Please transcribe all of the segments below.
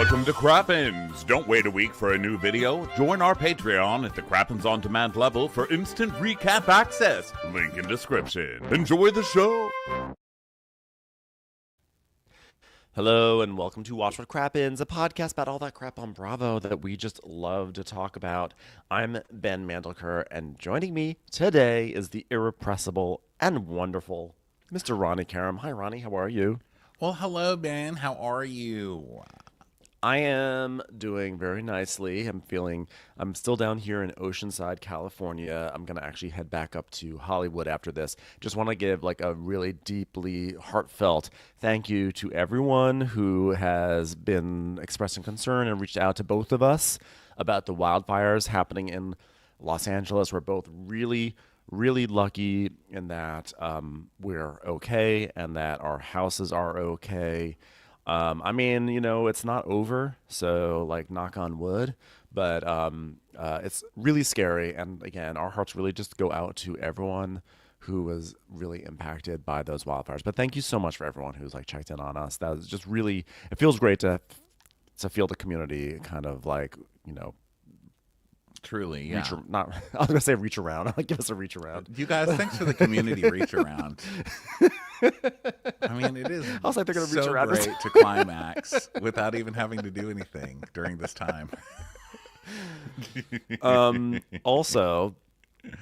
Welcome to Crappens! Don't wait a week for a new video. Join our Patreon at the Crappens On Demand level for instant recap access. Link in description. Enjoy the show! Hello and welcome to Watch What Crappens, a podcast about all that crap on Bravo that we just love to talk about. I'm Ben Mandelker, and joining me today is the irrepressible and wonderful Mr. Ronnie Karam. Hi, Ronnie. How are you? Well, hello, Ben. How are you? I am doing very nicely. I'm still down here in Oceanside, California. I'm going to actually head back up to Hollywood after this. Just want to give like a really deeply heartfelt thank you to everyone who has been expressing concern and reached out to both of us about the wildfires happening in Los Angeles. We're both really lucky in that we're okay and that our houses are okay. I mean, you know, it's not over, so like knock on wood, but it's really scary. And again, our hearts really just go out to everyone who was really impacted by those wildfires. But thank you so much for everyone who's like checked in on us. That was just really, it feels great to feel the community kind of like, you know, truly, yeah. I was gonna say reach around. I'll give us a reach around. You guys, thanks for the community reach around. I mean, it is. I was like, they're gonna reach so around. Great to climax without even having to do anything during this time. Also,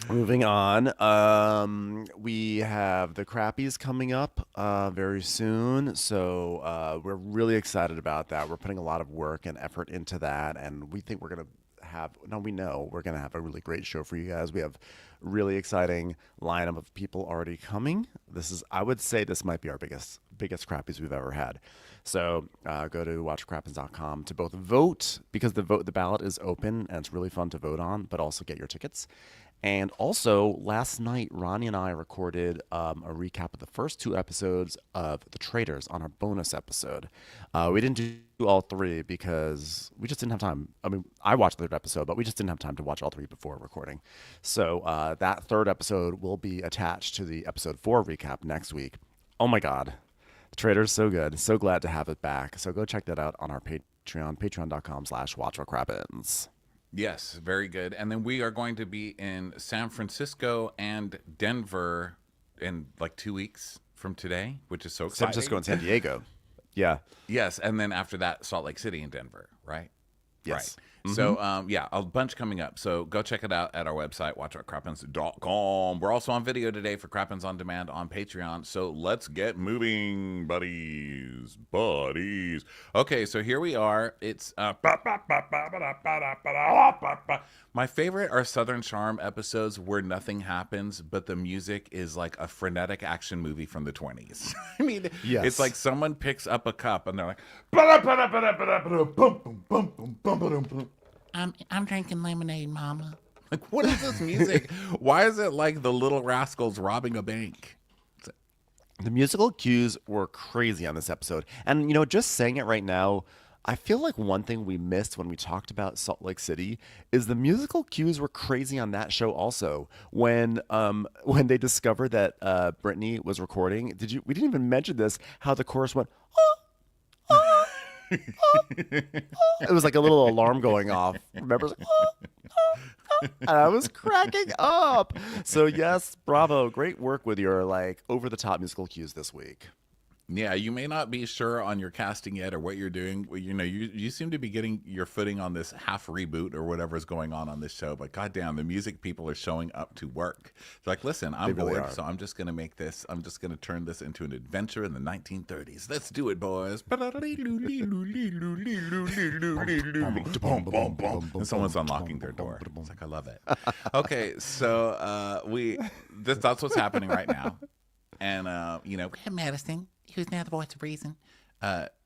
moving on, we have the Crappies coming up very soon, so we're really excited about that. We're putting a lot of work and effort into that, and we think we know we're going to have a really great show for you guys. We have really exciting lineup of people already coming. I would say this might be our biggest Crappies we've ever had. So go to watchcrappens.com to both vote, because the ballot is open and it's really fun to vote on, but also get your tickets. And also, last night, Ronnie and I recorded a recap of the first two episodes of The Traitors on our bonus episode. We didn't do all three because we just didn't have time. I mean, I watched the third episode, but we just didn't have time to watch all three before recording. So that third episode will be attached to the episode 4 recap next week. Oh my God. The Traitors, so good. So glad to have it back. So go check that out on our Patreon, patreon.com/watchwhatcrappens. Yes, very good. And then we are going to be in San Francisco and Denver in like 2 weeks from today, which is so exciting. San Francisco and San Diego. Yeah. Yes, and then after that, Salt Lake City and Denver, right? Yes. Right. So, yeah, a bunch coming up. So go check it out at our website, watchwhatcrappens.com. We're also on video today for Crappens On Demand on Patreon. So let's get moving, buddies. Okay, so here we are. It's my favorite are Southern Charm episodes where nothing happens, but the music is like a frenetic action movie from the 20s. I mean, yes. It's like someone picks up a cup and they're like, I'm drinking lemonade, mama. Like, what is this music? Why is it like the Little Rascals robbing a bank? The musical cues were crazy on this episode. And, you know, just saying it right now, I feel like one thing we missed when we talked about Salt Lake City is the musical cues were crazy on that show also. When they discovered that Brittany was recording, we didn't even mention this, how the chorus went, oh, oh, oh, oh. It was like a little alarm going off. Remember? It was like, oh, oh, oh. And I was cracking up. So yes, bravo. Great work with your like over-the-top musical cues this week. Yeah, you may not be sure on your casting yet or what you're doing. You know, you seem to be getting your footing on this half reboot or whatever is going on this show. But goddamn, the music people are showing up to work. It's like, listen, I'm bored, so I'm just going to make this. I'm just going to turn this into an adventure in the 1930s. Let's do it, boys. And someone's unlocking their door. It's like, I love it. Okay, so that's what's happening right now. And, you know, Madison, who's now the voice of reason,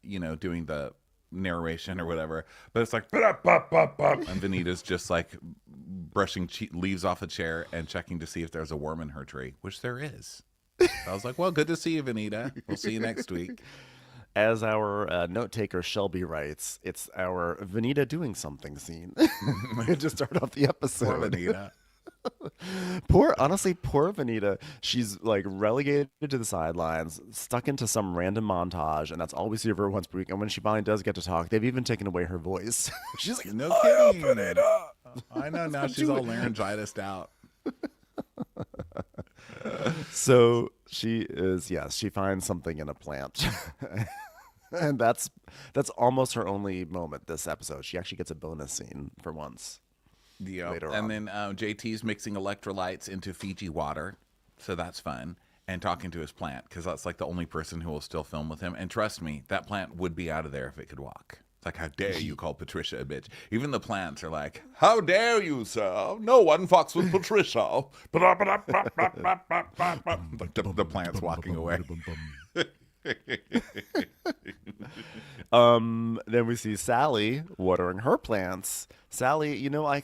you know, doing the narration or whatever. But it's like, blah, blah, blah, blah. And Vanita's just like brushing leaves off a chair and checking to see if there's a worm in her tree, which there is. So I was like, well, good to see you, Vanita. We'll see you next week. As our note taker Shelby writes, it's our Vanita doing something scene. To start off the episode. Poor Vanita. Honestly, poor Vanita. She's like relegated to the sidelines, stuck into some random montage, and that's all we see of her once per week. And when she finally does get to talk, they've even taken away her voice. She's like, No "Oh, kidding. Vanita." I know, now she's all laryngitis out. So she is, yes, she finds something in a plant. And that's almost her only moment this episode. She actually gets a bonus scene for once. Yeah, Later and on. then JT's mixing electrolytes into Fiji water, so that's fun. And talking to his plant, because that's like the only person who will still film with him. And trust me, that plant would be out of there if it could walk. It's like, how dare you call Patricia a bitch? Even the plants are like, how dare you, sir? No one fucks with Patricia. The plant's walking away. Then we see Sally watering her plants. Sally, I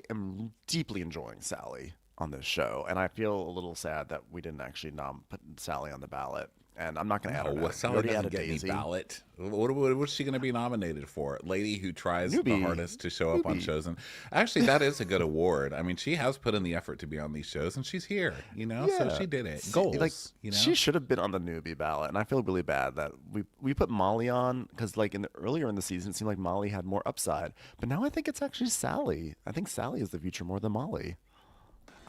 am deeply enjoying Sally on this show, and I feel a little sad that we didn't actually put Sally on the ballot. And I'm not going to add her. Oh, back. We Sally already doesn't added get Daisy. any ballot. What's she going to be nominated for? Lady who tries the Newbie. hardest to show up on shows. And actually, that is a good award. I mean, she has put in the effort to be on these shows, and she's here. So she did it. Goals. Like, she should have been on the newbie ballot, and I feel really bad that we put Molly on because, like, earlier in the season, it seemed like Molly had more upside, but now I think it's actually Sally. I think Sally is the future more than Molly.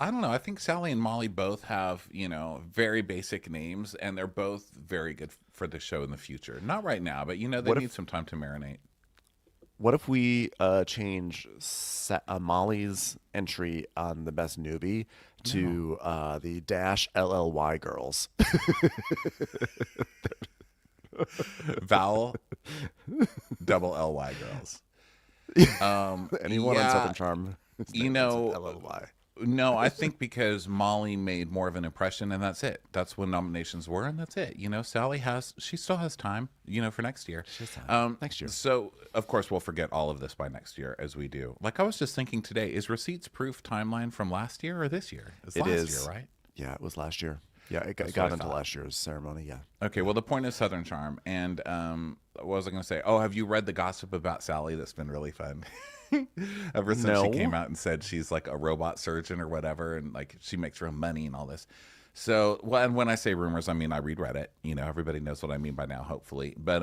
I don't know. I think Sally and Molly both have, very basic names, and they're both very good for the show in the future. Not right now, but, they need some time to marinate. What if we change Molly's entry on the best newbie to the -LLY girls? Vowel double LY girls. Anyone on Southern Charm? LLY. No, I think because Molly made more of an impression, and that's it. That's when nominations were, and that's it. Sally she still has time, for next year. Next year. So, of course, we'll forget all of this by next year, as we do. Like I was just thinking today, is Receipts Proof timeline from last year or this year? It's last year, right? Yeah, it was last year. Yeah, it That's got what I into thought. last year's ceremony, yeah. Okay, well, the point is Southern Charm. And what was I going to say? Oh, have you read the gossip about Sally that's been really fun? Ever since she came out and said she's like a robot surgeon or whatever, and like she makes her own money and all this. So, well, and when I say rumors, I mean I read Reddit. Everybody knows what I mean by now, hopefully. But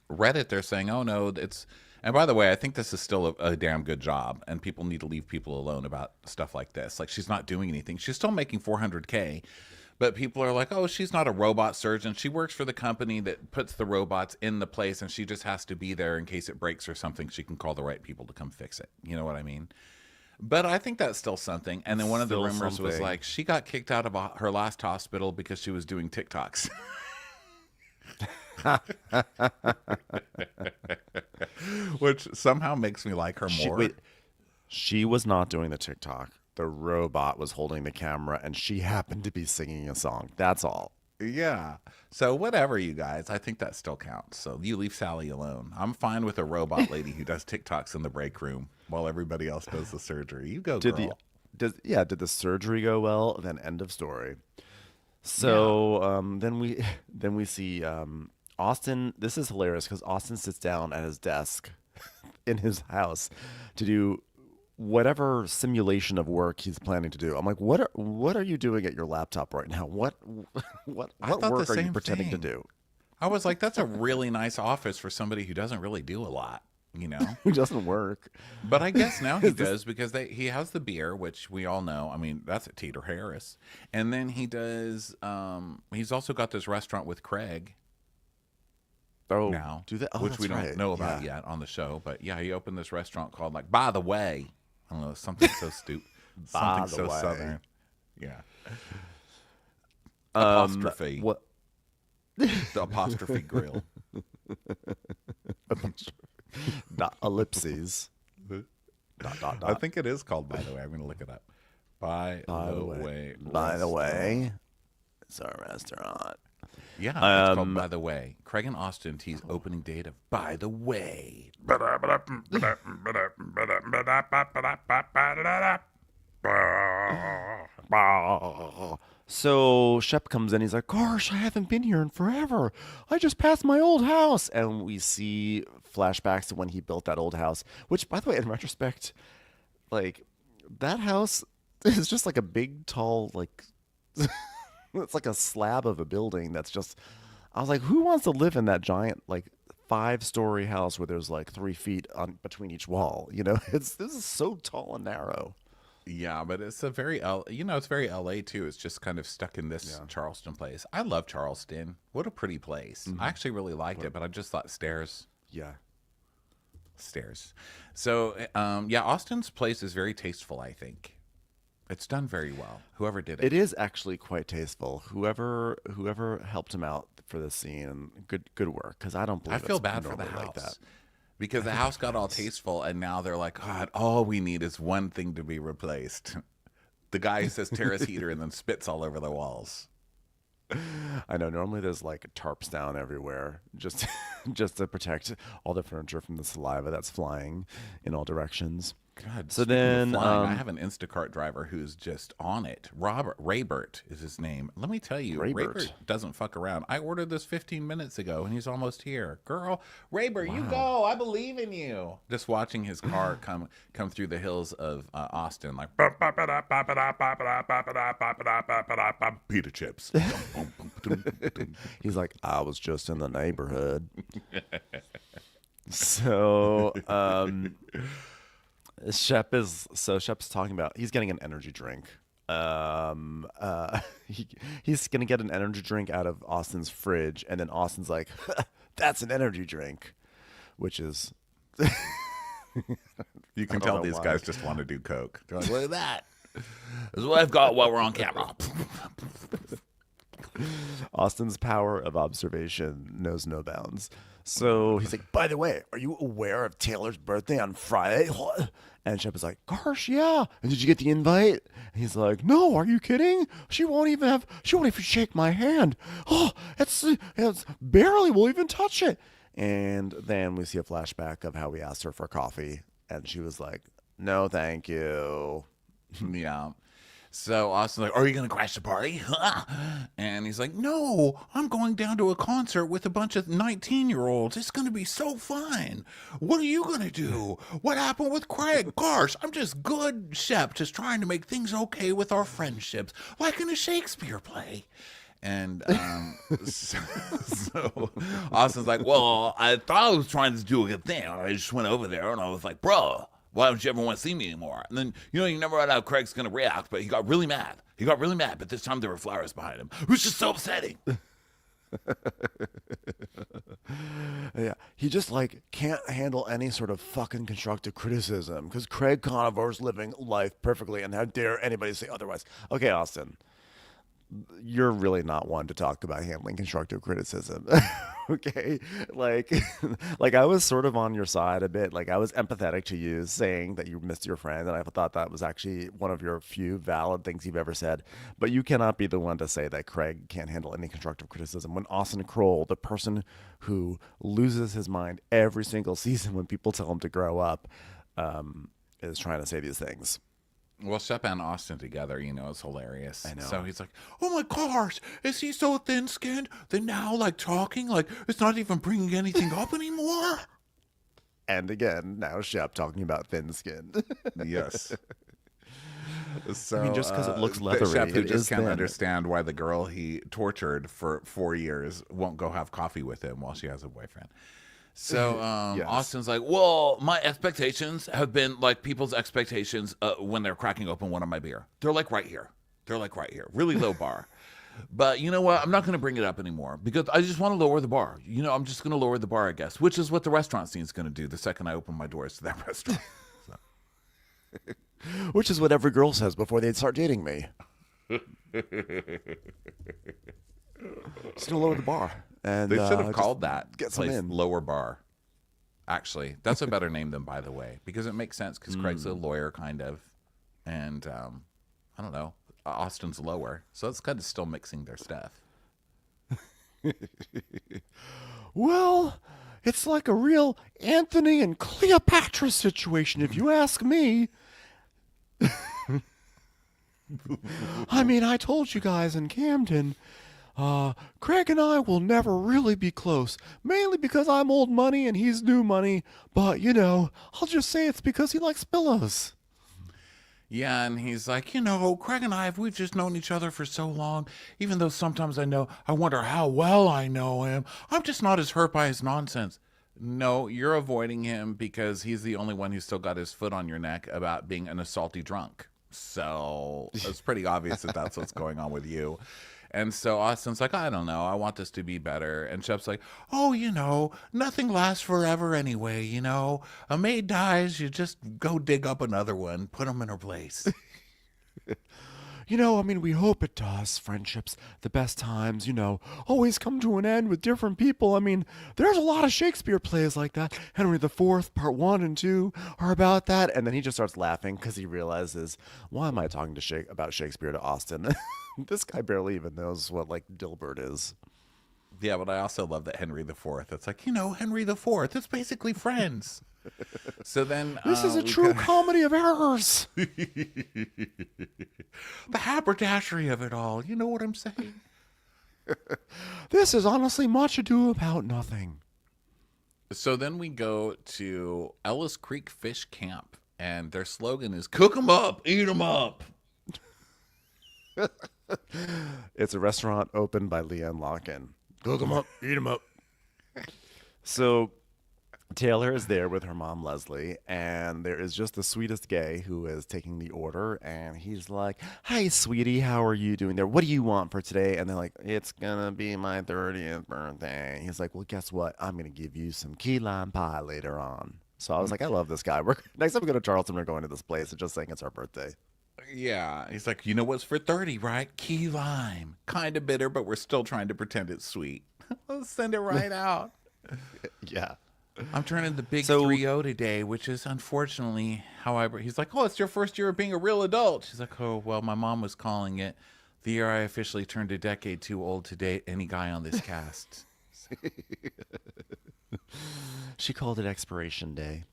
Reddit, they're saying, oh no, it's. And by the way, I think this is still a damn good job, and people need to leave people alone about stuff like this. Like, she's not doing anything. She's still making $400K. But people are like, oh, she's not a robot surgeon. She works for the company that puts the robots in the place, and she just has to be there in case it breaks or something. She can call the right people to come fix it. You know what I mean? But I think that's still something. And then one of the rumors was like, she got kicked out of her last hospital because she was doing TikToks. Which somehow makes me like her more. She was not doing the TikTok. The robot was holding the camera, and she happened to be singing a song. That's all. Yeah. So whatever, you guys. I think that still counts. So you leave Sally alone. I'm fine with a robot lady who does TikToks in the break room while everybody else does the surgery. You go, girl. Did the surgery go well? Then end of story. So then we see Austin. This is hilarious because Austin sits down at his desk in his house to do whatever simulation of work he's planning to do. I'm like, what are you doing at your laptop right now? What work are you pretending to do? I was like, that's a really nice office for somebody who doesn't really do a lot, Who doesn't work. But I guess now he does because he has the beer, which we all know. I mean, that's at Teeter Harris. And then he does, he's also got this restaurant with Craig. Oh, now, which we don't know about yet on the show. But yeah, he opened this restaurant called, like, By the Way. I don't know, something so stupid. Something so southern. Yeah. Apostrophe. What? The apostrophe grill. Ellipses. Dot. I think it is called By the Way. I'm going to look it up. By the way. By the way. It's our restaurant. Yeah, it's called By the Way. Craig and Austin tease opening date of By the Way. So Shep comes in. He's like, gosh, I haven't been here in forever. I just passed my old house. And we see flashbacks to when he built that old house, which, by the way, in retrospect, like that house is just like a big, tall, like it's like a slab of a building that's just. I was like, who wants to live in that giant like 5-story house where there's like 3 feet on between each wall? This is so tall and narrow. Yeah, but it's a very it's very LA too. It's just kind of stuck in this Charleston place. I love Charleston. What a pretty place. I actually really liked it, but I just thought stairs. Yeah. Stairs. So, Austin's place is very tasteful, I think. It's done very well. Whoever did it. It is actually quite tasteful. Whoever helped him out for this scene, good work. Because I don't believe I feel bad for the normally house. like that. Because the house got all tasteful, and now they're like, God, all we need is one thing to be replaced. The guy who says terrace heater and then spits all over the walls. I know. Normally there's like tarps down everywhere just to protect all the furniture from the saliva that's flying in all directions. God, so speaking of then flying, I have an Instacart driver who's just on it. Raybert is his name. Let me tell you, Raybert doesn't fuck around. I ordered this 15 minutes ago, and he's almost here. Girl, Raybert, you go. I believe in you. Just watching his car come through the hills of Austin, like pita chips. He's like, I was just in the neighborhood. So, Shep's talking about he's getting an energy drink. He's gonna get an energy drink out of Austin's fridge, and then Austin's like, "That's an energy drink," which is you can tell these guys just want to do coke. They're like, "Look at that! This is what I've got while we're on camera." Austin's power of observation knows no bounds. So he's like, by the way, are you aware of Taylor's birthday on Friday? And Shep is like, gosh, yeah. And did you get the invite? And he's like, no, are you kidding? She won't even shake my hand. Oh, it's barely will even touch it. And then we see a flashback of how we asked her for coffee. And she was like, no, thank you. Yeah. So Austin's like, are you going to crash the party? And he's like, no, I'm going down to a concert with a bunch of 19-year-olds. It's going to be so fun. What are you going to do? What happened with Craig? Gosh, I'm just good, Shep, just trying to make things okay with our friendships, like in a Shakespeare play. And so Austin's like, well, I thought I was trying to do a good thing. I just went over there and I was like, bro, why don't you ever want to see me anymore? And then, you never know how Craig's going to react, but he got really mad. But this time there were flowers behind him. It was just so upsetting. Yeah, he just can't handle any sort of fucking constructive criticism because Craig Conover's living life perfectly, and how dare anybody say otherwise? Okay, Austin, you're really not one to talk about handling constructive criticism. Okay, like I was sort of on your side a bit. Like I was empathetic to you saying that you missed your friend, and I thought that was actually one of your few valid things you've ever said. But you cannot be the one to say that Craig can't handle any constructive criticism when Austin Kroll, the person who loses his mind every single season when people tell him to grow up, is trying to say these things. Well, Shep and Austin together, it's hilarious. I know. So he's like, oh my gosh, is he so thin-skinned that now, talking, it's not even bringing anything up anymore? And again, now Shep talking about thin-skinned. Yes. So, I mean, just because it looks leathery, Shep it just can't thin. understand why the girl he tortured for 4 years won't go have coffee with him while she has a boyfriend. So Yes. Austin's like, well, my expectations have been like people's expectations when they're cracking open one of my beer. They're like right here. Really low bar. But you know what? I'm not going to bring it up anymore because I just want to lower the bar. I'm just going to lower the bar, I guess, which is what the restaurant scene is going to do the second I open my doors to that restaurant. Which is what every girl says before they start dating me. Just gonna lower the bar. And They should have called that get some place in. Lower Bar. Actually, that's a better name than By the Way, because it makes sense because Craig's a lawyer, kind of. And I don't know, Austin's lower. So it's kind of still mixing their stuff. Well, it's like a real Anthony and Cleopatra situation, if you ask me. I mean, I told you guys in Camden, Craig and I will never really be close, mainly because I'm old money and he's new money, but, I'll just say it's because he likes pillows. Yeah, and he's like, Craig and we've just known each other for so long. Even though sometimes I wonder how well I know him. I'm just not as hurt by his nonsense. No, you're avoiding him because he's the only one who's still got his foot on your neck about being an assaulty drunk. So it's pretty obvious that that's what's going on with you. And so Austin's like, I don't know. I want this to be better. And Shep's like, oh, nothing lasts forever anyway. A maid dies, you just go dig up another one, put them in her place. We hope it does. Friendships, the best times, always come to an end with different people. There's a lot of Shakespeare plays like that. Henry IV, part 1 and 2 are about that. And then he just starts laughing because he realizes, why am I talking about Shakespeare to Austin? This guy barely even knows what, Dilbert is. Yeah, but I also love that Henry IV. It's like, Henry IV. It's basically Friends. So then this is a true comedy of errors. The haberdashery of it all. You know what I'm saying? This is honestly much ado about nothing. So then we go to Ellis Creek Fish Camp, and their slogan is "Cook 'em up, eat 'em up." It's a restaurant opened by Leanne Locken. Cook 'em up, eat 'em up. So Taylor is there with her mom, Leslie, and there is just the sweetest gay who is taking the order, and he's like, "Hi, sweetie, how are you doing there? What do you want for today?" And they're like, "It's gonna be my 30th birthday." He's like, "Well, guess what? I'm gonna give you some key lime pie later on." So I was like, I love this guy. Next time we go to Charleston, we're going to this place and just saying it's our birthday. Yeah, he's like, what's for 30, right? Key lime. Kind of bitter, but we're still trying to pretend it's sweet. Let's send it right out. Yeah. I'm turning the big 3-0 today, which is unfortunately, however, he's like, oh, it's your first year of being a real adult. She's like, oh, well, my mom was calling it the year I officially turned a decade too old to date any guy on this cast. She called it expiration day.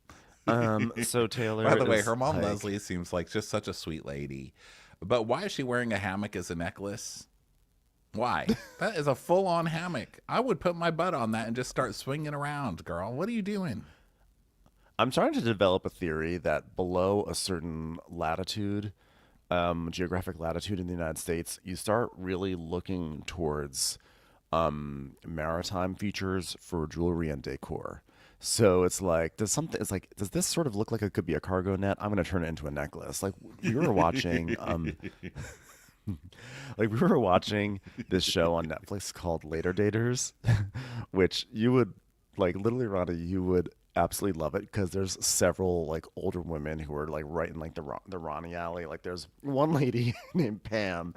So Taylor, by the way, her mom Leslie seems like just such a sweet lady, but why is she wearing a hammock as a necklace? Why? That is a full-on hammock. I would put my butt on that and just start swinging around, girl. What are you doing? I'm trying to develop a theory that below a certain latitude, geographic latitude in the United States, you start really looking towards maritime features for jewelry and decor. So it's like, does this sort of look like it could be a cargo net? I'm going to turn it into a necklace. Like we were watching, we were watching this show on Netflix called Later Daters, which you would literally, Rhonda, you would absolutely love it because there's several older women who are right in the Ronnie alley. There's one lady named Pam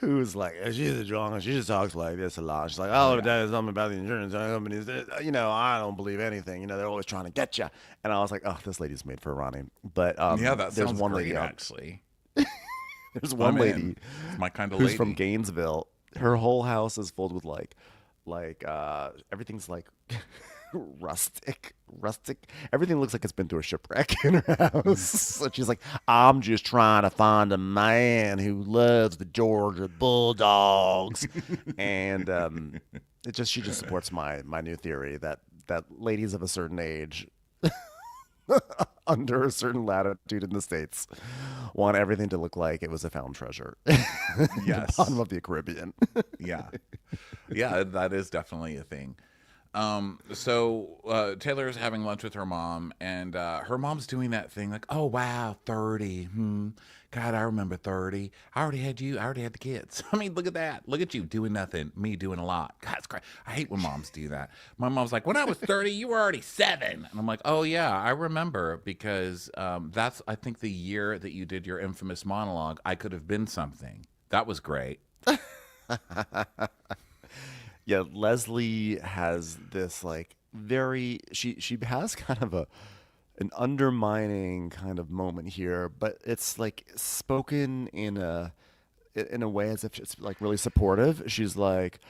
who's she's a drunk. She just talks like this a lot. She's like, oh, that is something about the insurance companies. I don't believe anything. They're always trying to get you. And I was like, oh, this lady's made for Ronnie. But yeah, that there's sounds one great, lady actually. There's one lady, it's my kind of who's lady, from Gainesville. Her whole house is filled with everything's rustic. Everything looks like it's been through a shipwreck in her house. So she's like, I'm just trying to find a man who loves the Georgia Bulldogs. And she just supports my new theory that ladies of a certain age under a certain latitude in the States want everything to look like it was a found treasure. Yes. The bottom of the Caribbean. Yeah, that is definitely a thing. So Taylor's having lunch with her mom, and her mom's doing that thing like, oh, wow, 30. God, I remember 30. I already had the kids. I mean, look at that. Look at you doing nothing, me doing a lot. God, it's crazy. I hate when moms do that. My mom's like, when I was 30, you were already 7. And I'm like, oh, yeah, I remember because that's, I think, the year that you did your infamous monologue, I could have been something. That was great. Yeah, Leslie has this she has kind of an undermining kind of moment here, but it's spoken in a way as if it's really supportive. She's like,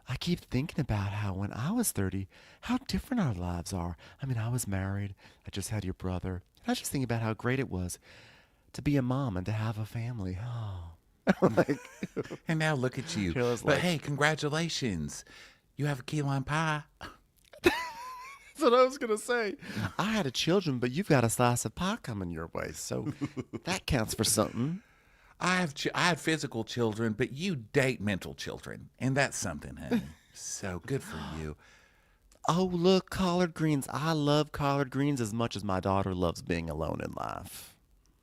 I keep thinking about how when I was 30, how different our lives are. I mean, I was married. I just had your brother. I was just thinking about how great it was to be a mom and to have a family. Oh. And now look at you. But hey, congratulations. You have a key lime pie. That's what I was going to say. I had a children, but you've got a slice of pie coming your way, so that counts for something. I have physical children, but you date mental children, and that's something, honey. So good for you. Oh, look, collard greens. I love collard greens as much as my daughter loves being alone in life.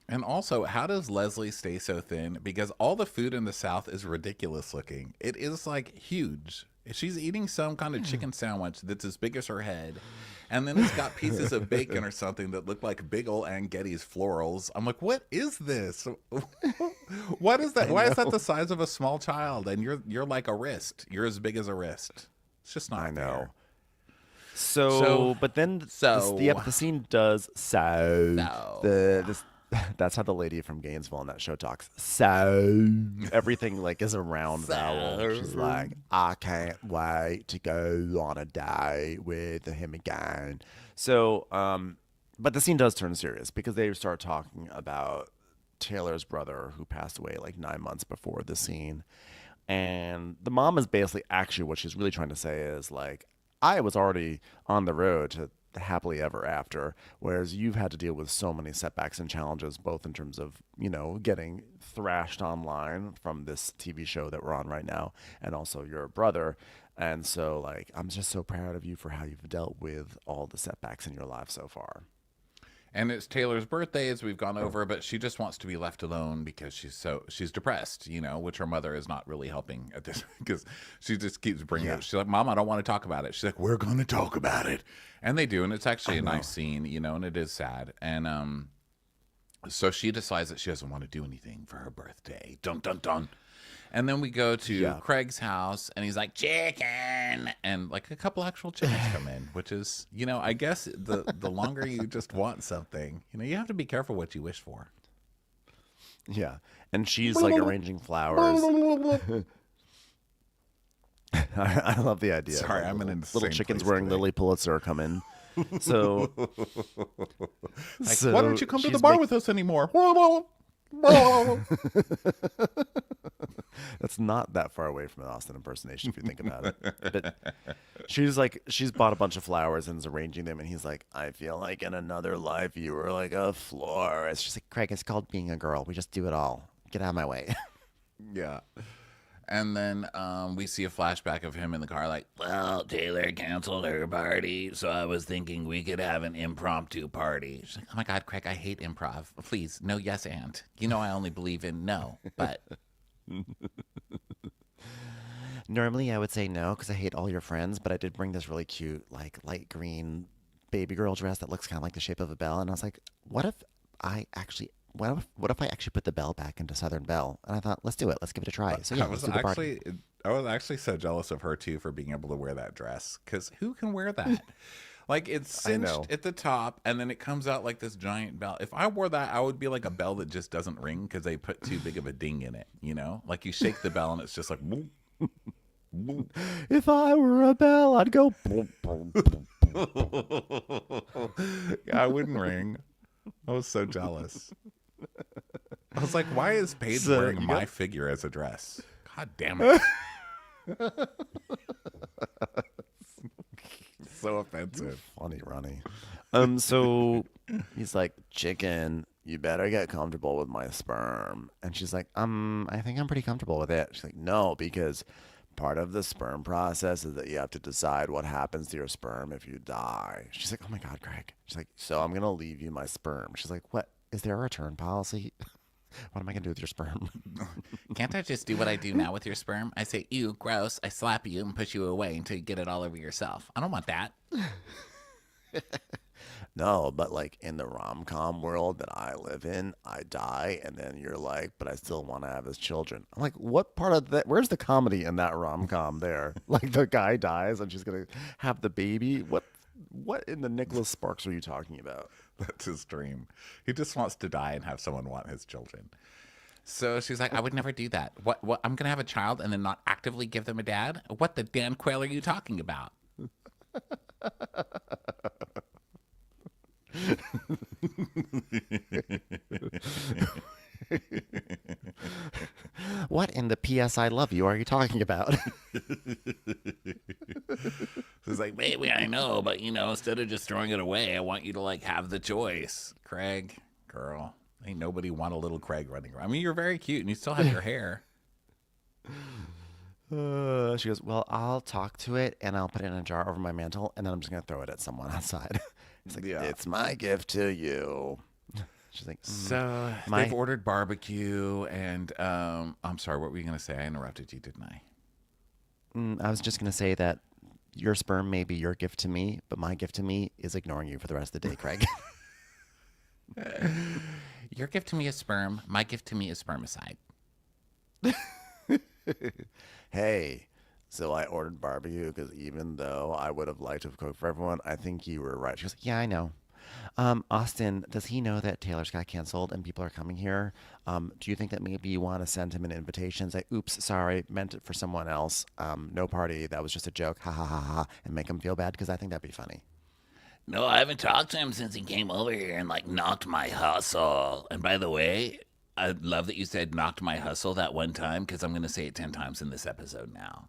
And also, how does Leslie stay so thin? Because all the food in the South is ridiculous looking. It is like huge. She's eating some kind of chicken sandwich that's as big as her head. And then it's got pieces of bacon or something that look like big old Aunt Getty's florals. I'm like, what is this? What is that? Why is that the size of a small child? And you're like a wrist. You're as big as a wrist. It's just not I know. fair. But then the scene does that's how the lady from Gainesville on that show talks. So everything like is around vowel. She's like, I can't wait to go on a day with him again. So, but the scene does turn serious because they start talking about Taylor's brother who passed away like 9 months before the scene. And the mom is basically actually what she's really trying to say is like, I was already on the road to happily ever after, whereas you've had to deal with so many setbacks and challenges, both in terms of, getting thrashed online from this TV show that we're on right now, and also your brother. And so, like, I'm just so proud of you for how you've dealt with all the setbacks in your life so far. And it's Taylor's birthday, as we've gone over, but she just wants to be left alone because she's depressed, which her mother is not really helping at this because she just keeps bringing it up. She's like, Mom, I don't want to talk about it. She's like, we're going to talk about it. And they do. And it's actually a nice scene, and it is sad. And so she decides that she doesn't want to do anything for her birthday. Dun, dun, dun. And then we go to Craig's house, and he's like, chicken! And, like, a couple actual chickens come in, which is, I guess the longer you just want something, you have to be careful what you wish for. Yeah. And she's, like, arranging flowers. I love the idea. Sorry, I'm in a little chickens wearing today. Lily Pulitzer come in. So, why don't you come to the bar with us anymore? That's not that far away from an Austin impersonation if you think about it. But she's bought a bunch of flowers and is arranging them, and he's like, I feel like in another life you were like a florist. She's like, Craig, it's called being a girl. We just do it all. Get out of my way. Yeah. And then we see a flashback of him in the car like, well, Taylor canceled her party, so I was thinking we could have an impromptu party. She's like, oh, my God, Craig, I hate improv. Please, no yes and. I only believe in no, but. Normally I would say no because I hate all your friends, but I did bring this really cute, like, light green baby girl dress that looks kind of like the shape of a bell. And I was like, what if I actually put the bell back into Southern Belle? And I thought, let's do it. Let's give it a try. So yeah, let's do the party. I was actually so jealous of her too for being able to wear that dress because who can wear that? Like it's cinched at the top and then it comes out like this giant bell. If I wore that, I would be like a bell that just doesn't ring because they put too big of a ding in it. Like you shake the bell and it's just like. Boop, boop. If I were a bell, I'd go. Boop, boop, boop. I wouldn't ring. I was so jealous. I was like, why is Paige wearing my figure as a dress? God damn it. So offensive. Funny, Ronnie. So he's like, chicken, you better get comfortable with my sperm. And she's like, I think I'm pretty comfortable with it. She's like, no, because part of the sperm process is that you have to decide what happens to your sperm if you die. She's like, oh my God, Craig. She's like, so I'm going to leave you my sperm. She's like, what? Is there a return policy? What am I going to do with your sperm? Can't I just do what I do now with your sperm? I say, ew, gross. I slap you and push you away until you get it all over yourself. I don't want that. No, but like in the rom-com world that I live in, I die, and then you're like, but I still want to have his children. I'm like, what part of that? Where's the comedy in that rom-com there? Like the guy dies and she's going to have the baby? What in the Nicholas Sparks are you talking about? That's his dream. He just wants to die and have someone want his children. So she's like, I would never do that. What? I'm going to have a child and then not actively give them a dad? What the damn quail are you talking about? What in the P.S. I love you are you talking about? She's like, baby, I know, but instead of just throwing it away, I want you to have the choice. Craig, girl, ain't nobody want a little Craig running around. I mean, you're very cute and you still have your hair. She goes, well, I'll talk to it and I'll put it in a jar over my mantle and then I'm just going to throw it at someone outside. It's like, it's my gift to you. She's like, so they've ordered barbecue and I'm sorry, what were you going to say? I interrupted you, didn't I? I was just going to say that your sperm may be your gift to me, but my gift to me is ignoring you for the rest of the day, Craig. Your gift to me is sperm. My gift to me is spermicide. Hey, so I ordered barbecue because even though I would have liked to have cooked for everyone, I think you were right. She goes, yeah, I know. Austin, does he know that Taylor's got canceled and people are coming here? Do you think that maybe you want to send him an invitation? Say, oops, sorry, meant it for someone else. No party. That was just a joke. Ha ha ha ha. And make him feel bad because I think that'd be funny. No, I haven't talked to him since he came over here and knocked my hustle. And by the way, I love that you said knocked my hustle that one time because I'm going to say it 10 times in this episode now.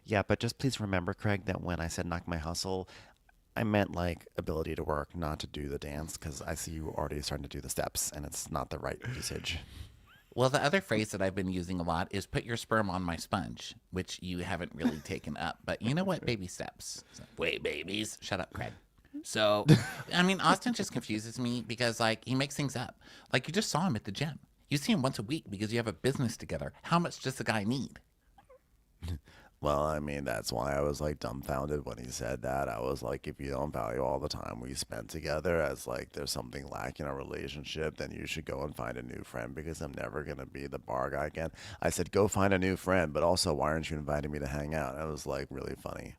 Yeah, but just please remember, Craig, that when I said knock my hustle, I meant ability to work, not to do the dance, because I see you already starting to do the steps, and it's not the right usage. Well, the other phrase that I've been using a lot is put your sperm on my sponge, which you haven't really taken up. But you know what? Baby steps. So, Wait, babies. shut up, Craig. So, I mean, Austin just confuses me because, he makes things up. You just saw him at the gym. You see him once a week because you have a business together. How much does the guy need? Well, I mean, that's why I was dumbfounded when he said that. I was like, if you don't value all the time we spent together as there's something lacking in our relationship, then you should go and find a new friend because I'm never going to be the bar guy again. I said, go find a new friend, but also, why aren't you inviting me to hang out? And it was really funny.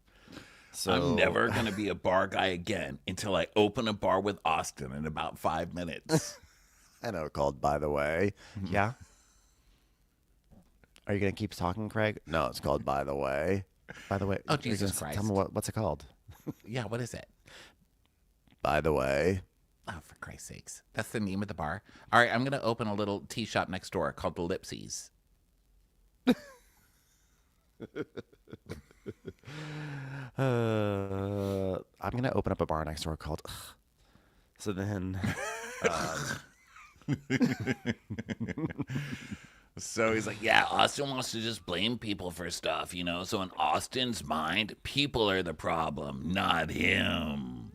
So I'm never going to be a bar guy again until I open a bar with Austin in about 5 minutes. I know, called By the Way. Yeah? Are you going to keep talking, Craig? No, it's called By the Way. By the way. Oh, Jesus Christ. Tell me what's it called? Yeah, what is it? By the Way. Oh, for Christ's sakes. That's the name of the bar. All right, I'm going to open a little tea shop next door called the Lipsies. I'm going to open up a bar next door called... So then... So he's like, yeah, Austin wants to just blame people for stuff, So in Austin's mind, people are the problem, not him.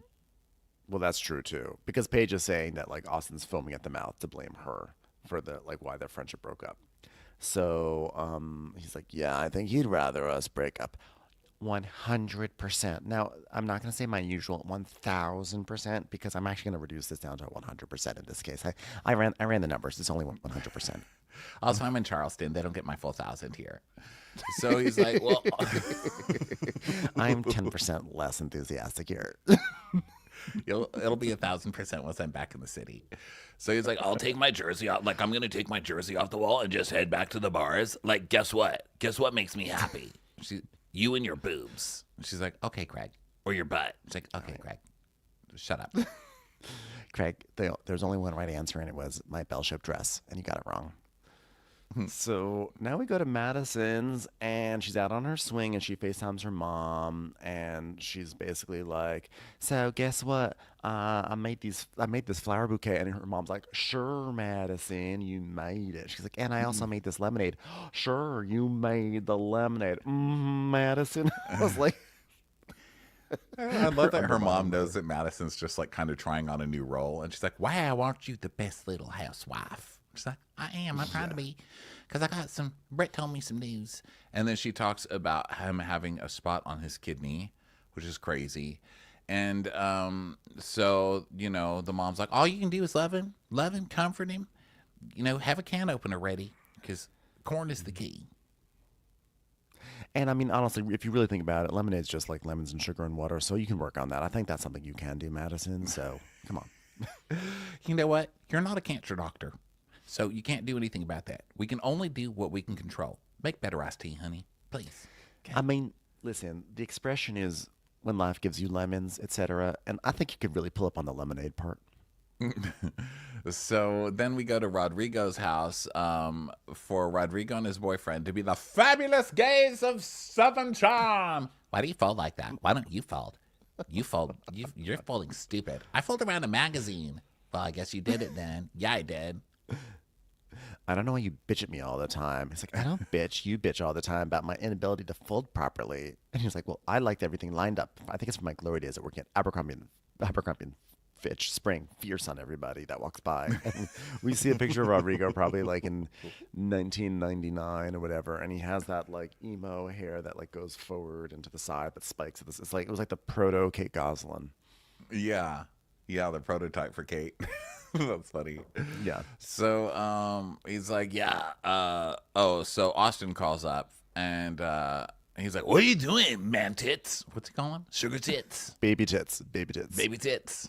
Well, that's true, too. Because Paige is saying that, Austin's foaming at the mouth to blame her for the, why their friendship broke up. So he's like, yeah, I think he'd rather us break up. 100%. Now, I'm not going to say my usual 1,000% because I'm actually going to reduce this down to 100% in this case. I ran the numbers. It's only 100%. Also, I'm in Charleston. They don't get my full 1,000 here. So he's like, well... I'm 10% less enthusiastic here. It'll be 1,000% once I'm back in the city. So he's like, I'll take my jersey off. I'm going to take my jersey off the wall and just head back to the bars. Guess what? Guess what makes me happy? You and your boobs. She's like, okay, Craig. Or your butt. She's like, okay, Craig. Shut up. Craig, there's only one right answer, and it was my bell-shaped dress, and you got it wrong. So now we go to Madison's, and she's out on her swing, and she FaceTimes her mom, and she's basically like, "So guess what? I made this flower bouquet," and her mom's like, "Sure, Madison, you made it." She's like, "And I also made this lemonade." "Sure, you made the lemonade." Madison. I was like. I love that her mom knows that Madison's just kind of trying on a new role, and she's like, "Wow, aren't you the best little housewife?" She's like, "I am. I'm trying to be, because I got some. Brett told me some news." And then she talks about him having a spot on his kidney, which is crazy. And so the mom's like, "All you can do is love him, comfort him. Have a can opener ready, because corn is the key." And I mean, honestly, if you really think about it, lemonade's just like lemons and sugar and water, so you can work on that. I think that's something you can do, Madison. So come on. You know what? You're not a cancer doctor, so you can't do anything about that. We can only do what we can control. Make better iced tea, honey, please. Okay. I mean, listen, the expression is when life gives you lemons, etc. And I think you could really pull up on the lemonade part. So then we go to Rodrigo's house for Rodrigo and his boyfriend to be the fabulous gays of Southern Charm. Why do you fold like that? Why don't you fold? You fold. You're folding stupid. I fold around a magazine. Well, I guess you did it then. Yeah, I did. I don't know why you bitch at me all the time. He's like, I don't bitch. You bitch all the time about my inability to fold properly. And he was like, well, I liked everything lined up. I think it's from my glory days at working at Abercrombie and Fitch, spraying fierce on everybody that walks by. And we see a picture of Rodrigo probably like in 1999 or whatever, and he has that like emo hair that like goes forward and to the side but spikes. It's like it was like the proto Kate Gosselin. Yeah, the prototype for Kate. That's funny. Yeah. So he's like, yeah. So Austin calls up and he's like, What are you doing, man tits? what's he calling? Sugar tits. Baby tits. Baby tits. Baby tits.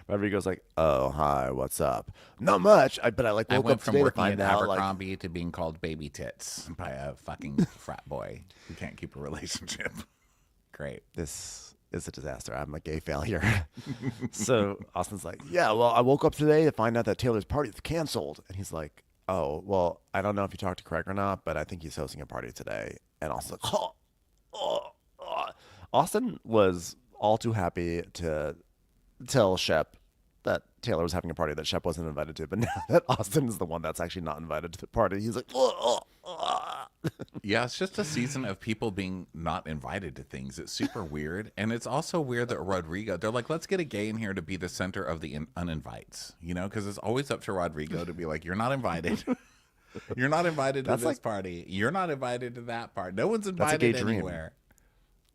Rodrigo's like, oh, hi, what's up? Not much. But I like I woke went up from today to working find at out like Abercrombie to being called baby tits by a fucking frat boy who can't keep a relationship. Great. this is a disaster. I'm a gay failure. So Austin's like, yeah, well, I woke up today to find out that Taylor's party is canceled. And he's like, oh, well, I don't know if you talked to Craig or not, but I think he's hosting a party today. And Austin's like, Austin was all too happy to tell Shep that Taylor was having a party that Shep wasn't invited to. But now that Austin is the one that's actually not invited to the party, he's like, Yeah, it's just a season of people being not invited to things. It's super weird. And it's also weird that Rodrigo, they're like, let's get a gay in here to be the center of the uninvites, you know, because it's always up to Rodrigo to be like, you're not invited. You're not invited to this party. You're not invited to that part. No one's invited anywhere.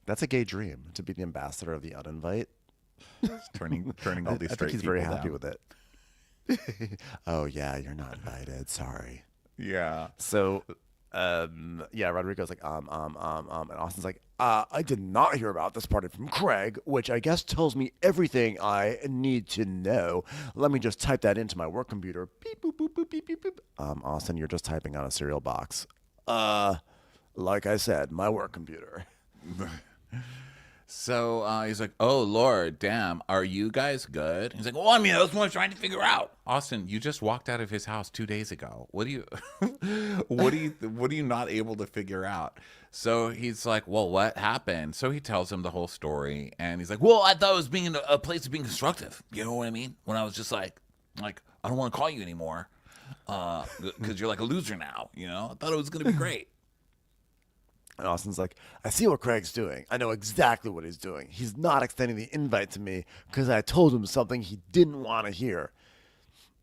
That's a gay dream, to be the ambassador of the uninvite. Turning all these I straight think he's people very happy down. with it. Oh, yeah, you're not invited. Sorry. Yeah. So, yeah, Rodrigo's like, and Austin's like, I did not hear about this party from Craig, which I guess tells me everything I need to know. Let me just type that into my work computer. Beep, boop, boop, boop, beep, beep, beep. Austin, you're just typing on a cereal box. Like I said, my work computer. So he's like, oh, Lord, damn, are you guys good? He's like, well, I mean, that's what I'm trying to figure out. Austin, you just walked out of his house 2 days ago. What do you, what are you not able to figure out? So he's like, well, what happened? So he tells him the whole story, and he's like, Well, I thought it was being a place of being constructive. You know what I mean? When I was just like, I don't want to call you anymore because you're like a loser now. You know, I thought it was going to be great. And Austin's like, I see what Craig's doing. I know exactly what he's doing. He's not extending the invite to me because I told him something he didn't want to hear.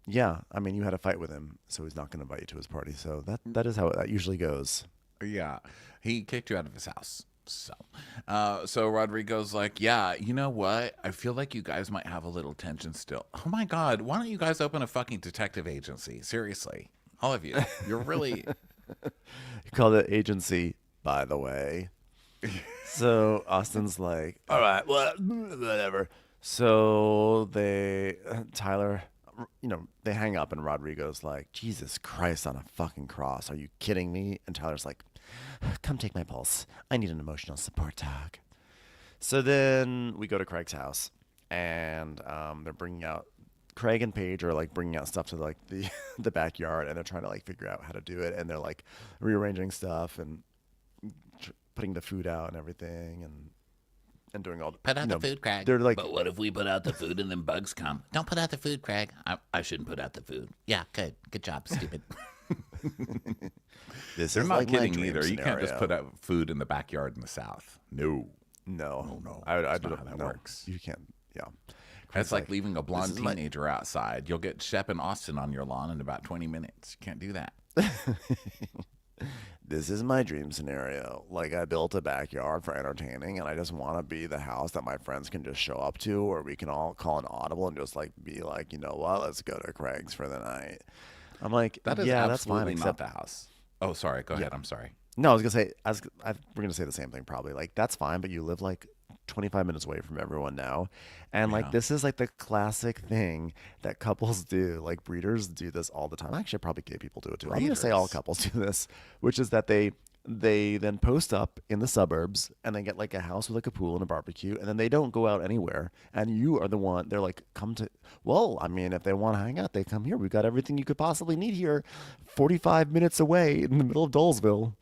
Yeah, I mean, you had a fight with him, so he's not going to invite you to his party. So that is how that usually goes. yeah, he kicked you out of his house. So Rodrigo's like, yeah, you know what? I feel like you guys might have a little tension still. Oh my God, why don't you guys open a fucking detective agency? Seriously, all of you. You're really. You call it agency, by the way. So Austin's like, all right, well, whatever. So Tyler, they hang up and Rodrigo's like, Jesus Christ on a fucking cross. Are you kidding me? And Tyler's like, come take my pulse. I need an emotional support dog. So then we go to Craig's house and they're bringing out, Craig and Paige are like bringing out stuff to like the backyard, and they're trying to like figure out how to do it. And they're like rearranging stuff and putting the food out and everything and doing all the Put out the food, Craig. They're like, but what if we put out the food and then bugs come? Don't put out the food, Craig. I shouldn't put out the food. Yeah, good. Good job, stupid. this They're is not like my kidding dream either. You can't just scenario. put out food in the backyard in the South. No. No. I That's don't not how that know. works. You can't. Yeah. That's like leaving a blonde is my- teenager outside. You'll get Shep and Austin on your lawn in about 20 minutes. You can't do that. This is my dream scenario. Like, I built a backyard for entertaining, and I just want to be the house that my friends can just show up to, or we can all call an audible and just like be like, you know what, let's go to Craig's for the night. I'm like, That is yeah, that's absolutely fine. not Except the house. Oh, sorry. Go ahead. I'm sorry. no, I was gonna say, we're gonna say the same thing probably. Like, that's fine, but you live like 25 minutes away from everyone now, and like this is like the classic thing that couples do. Like, breeders do this all the time. Actually, probably gay people do it too. I'm gonna say all Breeders. couples do this, which is that they they then post up in the suburbs and they get like a house with like a pool and a barbecue, and then they don't go out anywhere. And you are the one, they're like, come to, well, I mean, if they want to hang out, they come here. We've got everything you could possibly need here, 45 minutes away in the middle of Dolesville.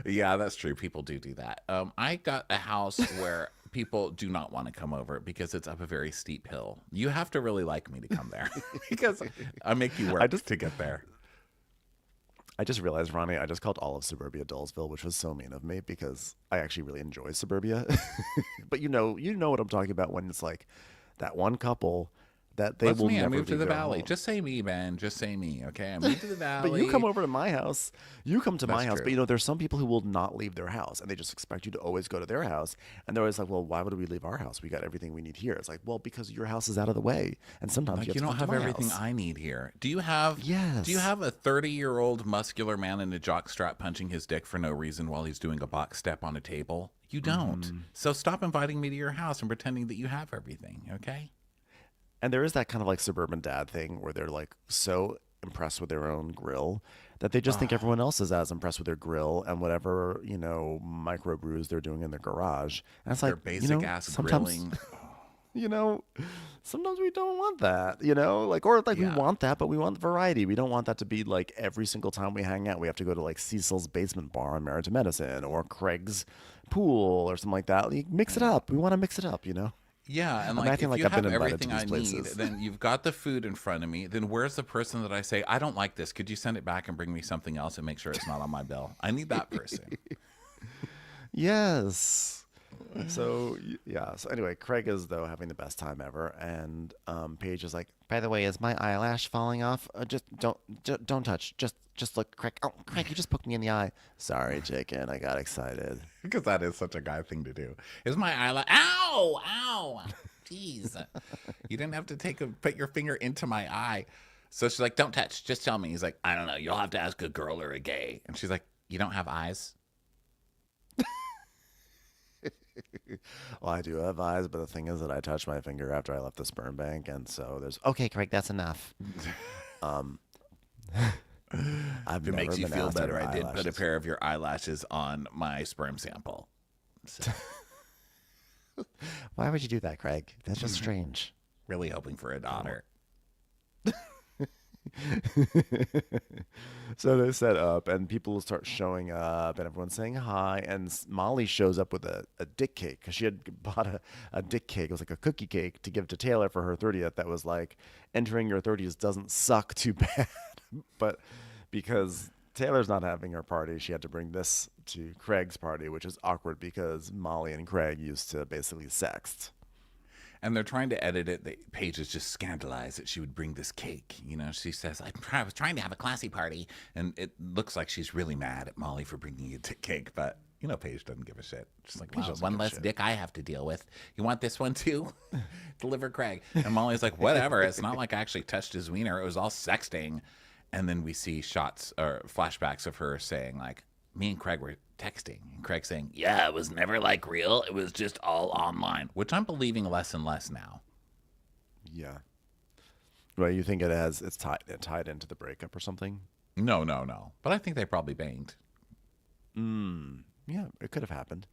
Yeah, that's true. People do that. I got a house where people do not want to come over because it's up a very steep hill. You have to really like me to come there because I make you work to get there. I just realized, Ronnie, I just called all of suburbia Dolesville, which was so mean of me because I actually really enjoy suburbia. But you know what I'm talking about when it's like that one couple that they That's will me. never I moved to the valley. home. Just say me, Ben. Just say me. Okay, I moved to the valley. But you come over to my house. You come to my house. true. But, you know, there's some people who will not leave their house, and they just expect you to always go to their house. And they're always like, well, why would we leave our house? We got everything we need here. It's like, well, because your house is out of the way. And sometimes Like, you you don't have have to come to my everything house. I need here. Do you have? Yes. Do you have a 30-year-old muscular man in a jockstrap punching his dick for no reason while he's doing a box step on a table? You don't. So stop inviting me to your house and pretending that you have everything. Okay. And there is that kind of like suburban dad thing where they're like so impressed with their own grill that they just think everyone else is as impressed with their grill and whatever, you know, microbrews they're doing in their garage. And it's Their like, basic you know, ass sometimes, grilling. you know, sometimes we don't want that, you know, like, or like we Yeah. want that, but we want variety. We don't want that to be like every single time we hang out, we have to go to like Cecil's basement bar on Marriage to Medicine or Craig's pool or something like that. Like, mix it up. We want to mix it up, you know? Yeah, and I'm like acting if like you I've been have invited to everything I these need, places. then you've got the food in front of me. Then where's the person that I say I don't like this? Could you send it back and bring me something else and make sure it's not on my bill? I need that person. Yes. So yeah. So anyway, Craig is though having the best time ever, and Paige is like, by the way, is my eyelash falling off? Just don't touch. Just look, Craig. Oh, Craig, you just poked me in the eye. Sorry, chicken. I got excited. Because that is such a guy thing to do. Is my eyelash? Ow! Ow! Jeez, you didn't have to put your finger into my eye. So she's like, "Don't touch. Just tell me." He's like, "I don't know. You'll have to ask a girl or a gay." And she's like, "You don't have eyes." Well, I do have eyes, but the thing is that I touched my finger after I left the sperm bank, and so there's okay, Craig. That's enough. I've If it never makes you been feel asked better, about I did put a eyelashes. pair of your eyelashes on my sperm sample. So, Why would you do that, Craig? That's just strange. really hoping for a daughter. So they set up, and people start showing up, and everyone's saying hi. And Molly shows up with a dick cake because she had bought a dick cake. It was like a cookie cake to give to Taylor for her 30th. That was like, entering your 30s doesn't suck too bad. But because Taylor's not having her party, she had to bring this to Craig's party, which is awkward because Molly and Craig used to basically sext. And they're trying to edit it. Paige is just scandalized that she would bring this cake. You know, she says, I was trying to have a classy party. And it looks like she's really mad at Molly for bringing a cake. But, you know, Paige doesn't give a shit. She's like, wow, one less dick I have to deal with. You want this one too? Deliver Craig. And Molly's like, whatever. It's not like I actually touched his wiener. It was all sexting. And then we see shots or flashbacks of her saying, like, me and Craig were texting. And Craig saying, Yeah, it was never like real. It was just all online. which I'm believing less and less now. Yeah. Well, you think it's tied into the breakup or something? No. But I think they probably banged. Yeah, it could have happened.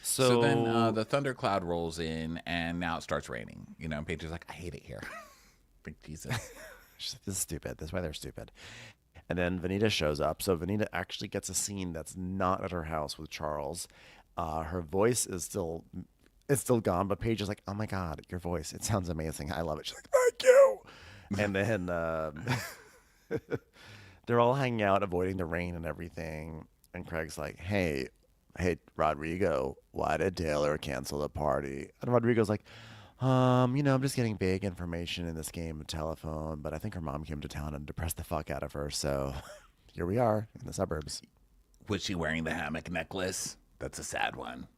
So then the thundercloud rolls in, and now it starts raining. You know, and Paige is like, I hate it here. Like, Jesus. She's like, this is stupid. This weather's stupid. And then Vanita shows up. So Vanita actually gets a scene that's not at her house with Charles. Her voice is still gone, but Paige is like, oh my God, your voice. It sounds amazing. I love it. She's like, thank you. And then they're all hanging out, avoiding the rain and everything. And Craig's like, hey, Rodrigo, why did Taylor cancel the party? And Rodrigo's like, you know, I'm just getting vague information in this game of telephone, but I think her mom came to town and depressed the fuck out of her. So here we are in the suburbs. Was she wearing the hammock necklace? That's a sad one.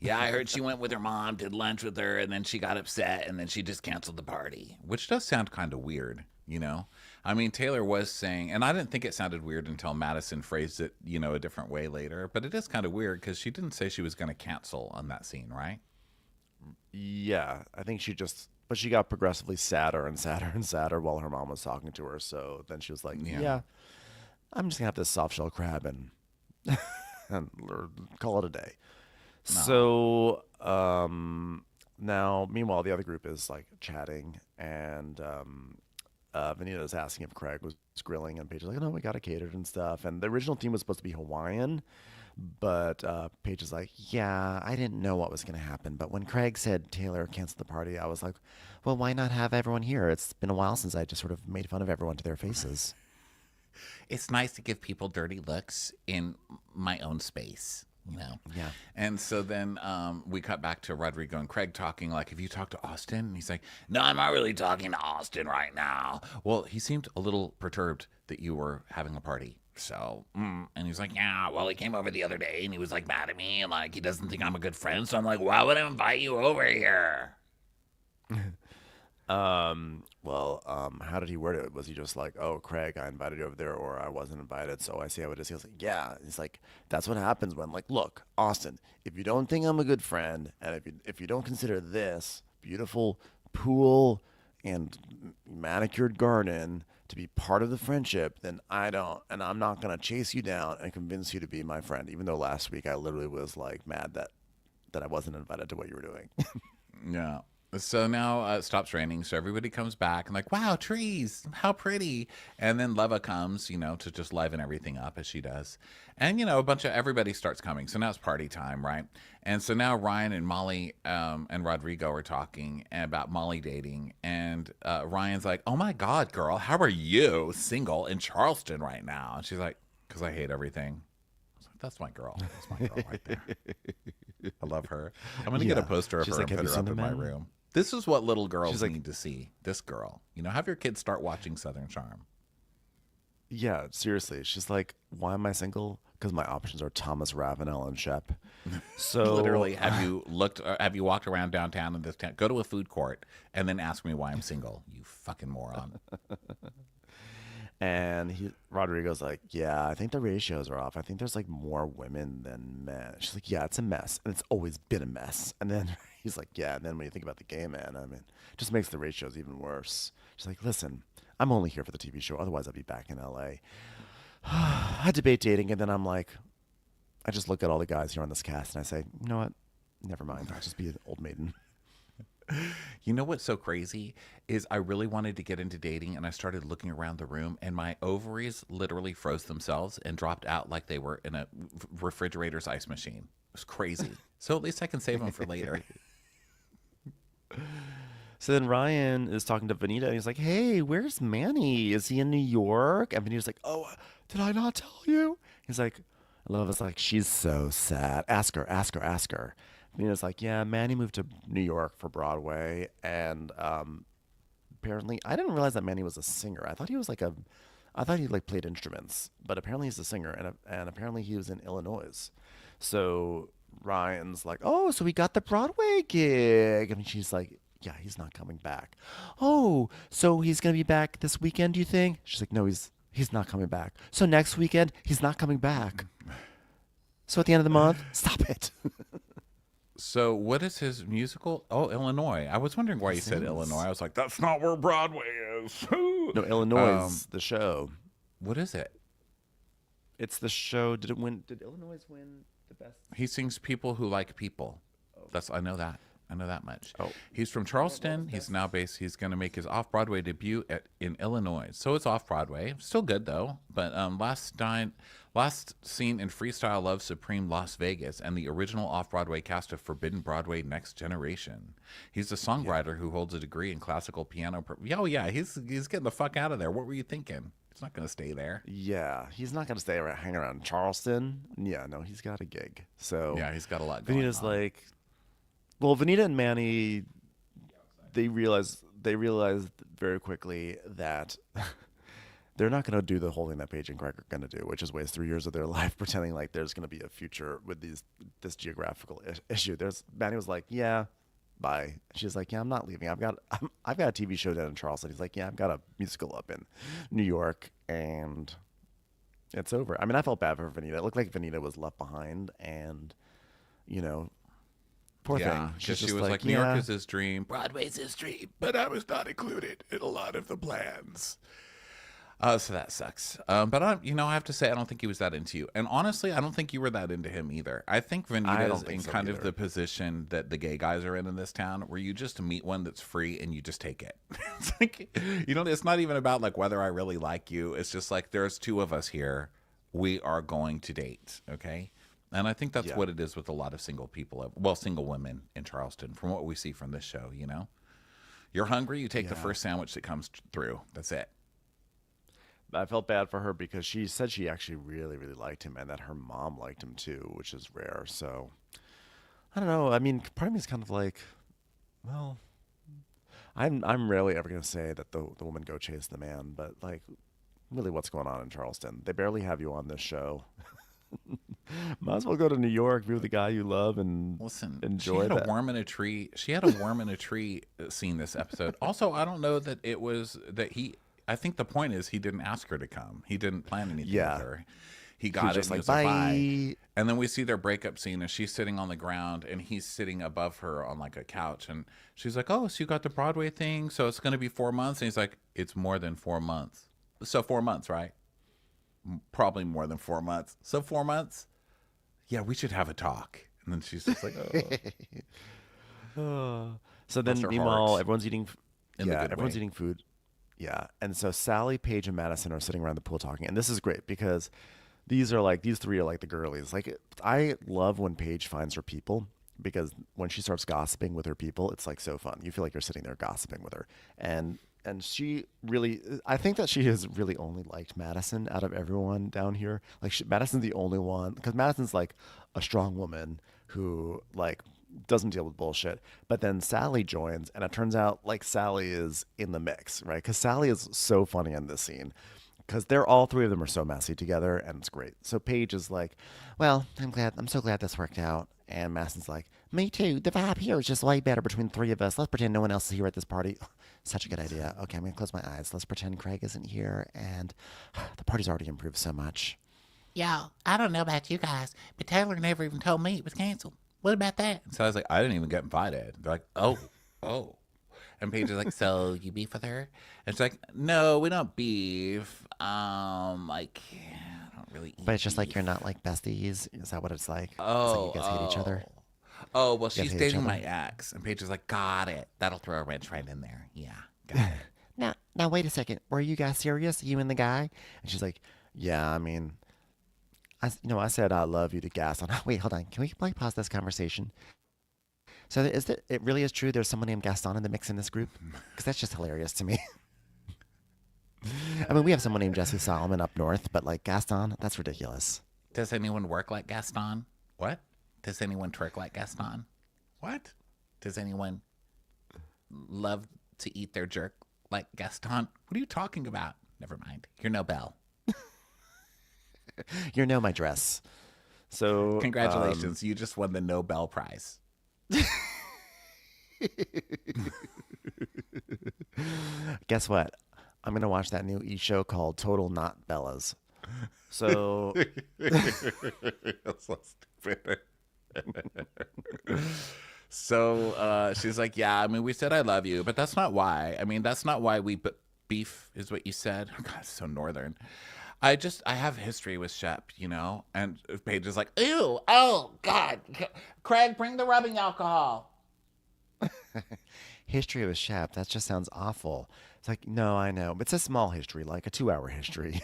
Yeah, I heard she went with her mom, did lunch with her, and then she got upset, and then she just canceled the party. Which does sound kind of weird, you know? I mean, Taylor was saying, and I didn't think it sounded weird until Madison phrased it, you know, a different way later, but it is kind of weird because she didn't say she was going to cancel on that scene, right? Yeah, I think but she got progressively sadder and sadder and sadder while her mom was talking to her. So then she was like, yeah, I'm just gonna have this soft shell crab and or call it a day. So now, meanwhile, the other group is like chatting, and Vanita's asking if Craig was grilling, and Paige is like, "No, we got it catered and stuff." And the original theme was supposed to be Hawaiian, but Paige is like, "Yeah, I didn't know what was going to happen, but when Craig said Taylor canceled the party, I was like, well, why not have everyone here? It's been a while since I just sort of made fun of everyone to their faces." It's nice to give people dirty looks in my own space, you know? Yeah. And so then we cut back to Rodrigo and Craig talking, like, have you talked to Austin? And he's like, No, I'm not really talking to Austin right now. well, he seemed a little perturbed that you were having a party. So, And he's like, yeah, well, he came over the other day and he was like mad at me and like he doesn't think I'm a good friend. So I'm like, why would I invite you over here? How did he word it? Was he just like, "Oh, Craig, I invited you over there," or "I wasn't invited, so I see how it is"? He was like, "Yeah." He's like, "That's what happens when, like, look, Austin, if you don't think I'm a good friend, and if you don't consider this beautiful pool and manicured garden to be part of the friendship, then I don't, and I'm not gonna chase you down and convince you to be my friend." Even though last week I literally was like mad that I wasn't invited to what you were doing. yeah. So now it stops raining, so everybody comes back and like, wow, trees, how pretty. And then Leva comes, you know, to just liven everything up as she does. And, you know, everybody starts coming. So now it's party time, right? And so now Ryan and Molly and Rodrigo are talking about Molly dating. And Ryan's like, oh my God, girl, how are you single in Charleston right now? And she's like, because I hate everything. I was like, that's my girl. That's my girl right there. I love her. I'm going to get a poster of She's her like, and "Have put you her up seen in the my men?" room. This is what little girls She's like- need to see. This girl. You know, have your kids start watching Southern Charm. Yeah, seriously. She's like, "Why am I single? Because my options are Thomas Ravenel and Shep." So Literally, have you walked around downtown in this town? Go to a food court and then ask me why I'm single. You fucking moron. And Rodrigo's like, "Yeah, I think the ratios are off. I think there's like more women than men." She's like, "Yeah, it's a mess, and it's always been a mess." And then he's like, "Yeah." And then when you think about the gay man, I mean, it just makes the ratios even worse. She's like, "Listen, I'm only here for the TV show. Otherwise, I'd be back in LA." I debate dating, and then I'm like, I just look at all the guys here on this cast, and I say, "You know what? Never mind. I'll just be an old maiden." You know what's so crazy is I really wanted to get into dating, and I started looking around the room, and my ovaries literally froze themselves and dropped out like they were in a refrigerator's ice machine. It was crazy. So at least I can save them for later. So then Ryan is talking to Vanita, and he's like, "Hey, where's Manny? Is he in New York?" And Vanita's like, "Oh, did I not tell you?" He's like, Lova's like, "She's so sad. Ask her, ask her, ask her." Vanita's like, "Yeah, Manny moved to New York for Broadway, and apparently, I didn't realize that Manny was a singer. I thought he was like I thought he like played instruments, but apparently he's a singer, and apparently he was in Illinois." So Ryan's like, "Oh, so we got the Broadway gig," and she's like, "Yeah, he's not coming back." "Oh, so he's gonna be back this weekend, do you think?" She's like, "No, he's not coming back." "So next weekend, he's not coming back." "So at the end of the month?" Stop it. So what is his musical? Oh, Illinois. I was wondering why you said Illinois. I was like, that's not where Broadway is. No, Illinois is the show. What is it? It's the show. Did Illinois win the best? He sings People Who Like People. I know that. I know that much. Oh. He's from Charleston. He's going to make his off-Broadway debut in Illinois. So it's off-Broadway. Still good, though. But last seen in Freestyle Love Supreme Las Vegas and the original off-Broadway cast of Forbidden Broadway Next Generation. He's a songwriter who holds a degree in classical piano. He's getting the fuck out of there. What were you thinking? He's not going to stay there. Yeah, he's not going to hang around Charleston. Yeah, no, he's got a gig. So Yeah, he's got a lot going Vanita's on. like, well, Vanita and Manny, they realized very quickly that they're not going to do the whole thing that Paige and Craig are going to do, which is waste 3 years of their life pretending like there's going to be a future with this geographical issue. Manny was like, "Yeah, bye." She's like, "Yeah, I'm not leaving. I've got a TV show down in Charleston." He's like, "Yeah, I've got a musical up in New York, and it's over." I mean, I felt bad for Vanita. It looked like Vanita was left behind, and poor thing. Because she just was like, New York "Yeah." is his dream. Broadway's his dream. But I was not included in a lot of the plans. So that sucks. But I have to say, I don't think he was that into you. And honestly, I don't think you were that into him either. I think Vanita's in so kind of either. the position that the gay guys are in this town, where you just meet one that's free and you just take it. It's like, it's not even about like whether I really like you. It's just like, there's two of us here. We are going to date. Okay. And I think that's what it is with a lot of single people, single women in Charleston, from what we see from this show. You're hungry, you take the first sandwich that comes through. That's it. I felt bad for her because she said she actually really, really liked him and that her mom liked him too, which is rare. So I don't know. I mean, part of me is kind of like, well, I'm rarely ever going to say that the woman go chase the man, but like, really, what's going on in Charleston? They barely have you on this show. Might as well go to New York, be with the guy you love, and enjoy she had that. a worm in a tree. She had a worm in a tree scene this episode. Also, I don't know that it was that he. I think the point is he didn't ask her to come. He didn't plan anything with her. He got it. Just And like, he was like, bye. And then we see their breakup scene, and she's sitting on the ground, and he's sitting above her on like a couch, and she's like, "Oh, so you got the Broadway thing? So it's going to be 4 months?" And he's like, "It's more than 4 months. So 4 months, right? Probably more than 4 months. So 4 months? Yeah, we should have a talk." And then she's just like, "Oh." So then, her meanwhile, heart. everyone's eating. In the good everyone's way. eating food. Yeah, and so Sally, Paige, and Madison are sitting around the pool talking, and this is great because these three are like the girlies. Like, I love when Paige finds her people because when she starts gossiping with her people, it's like so fun. You feel like you're sitting there gossiping with her, and she really, I think that she has really only liked Madison out of everyone down here. Like, Madison's the only one because Madison's like a strong woman who like doesn't deal with bullshit. But then Sally joins, and it turns out like Sally is in the mix, right? Because Sally is so funny in this scene because all three of them are so messy together, and it's great. So Paige is like, "Well, I'm so glad this worked out." And Madison's like, "Me too. The vibe here is just way better between the three of us. Let's pretend no one else is here at this party." Such a good idea. Okay, I'm gonna close my eyes. Let's pretend Craig isn't here, and the party's already improved so much. Y'all, I don't know about you guys, but Taylor never even told me it was canceled. What about that? So I was like, I didn't even get invited. They're like, oh. And Paige is like, "So you beef with her?" And she's like, "No, we don't beef. Like, I don't really eat But it's just like beef." you're not like besties. Is that what it's like? It's Oh, like you guys hate each other. Oh, well, guys she's hate each dating other? my ex. And Paige is like, "Got it. That'll throw a wrench right in there. Yeah, got it." Now wait a second. Were you guys serious? You and the guy? And she's like, "Yeah, I mean, I said I love you to Gaston." Wait, hold on. Can we like pause this conversation? So it really is true there's someone named Gaston in the mix in this group? Because that's just hilarious to me. I mean, we have someone named Jesse Solomon up north, but like Gaston, that's ridiculous. Does anyone work like Gaston? What? Does anyone twerk like Gaston? What? Does anyone love to eat their jerk like Gaston? What are you talking about? Never mind. You're no Belle. You're no my dress. So Congratulations. You just won the Nobel Prize. Guess what? I'm gonna watch that new show called Total Not Bellas. So That's so stupid. So she's like, "Yeah, I mean, we said I love you, but that's not why. I mean, that's not why we beef is what you said." Oh, God, it's so northern. I have history with Shep, and Paige is like, Ew, oh, God. Craig, bring the rubbing alcohol. history with Shep, that just sounds awful. It's like, no, I know. But it's a small history, like a 2-hour history.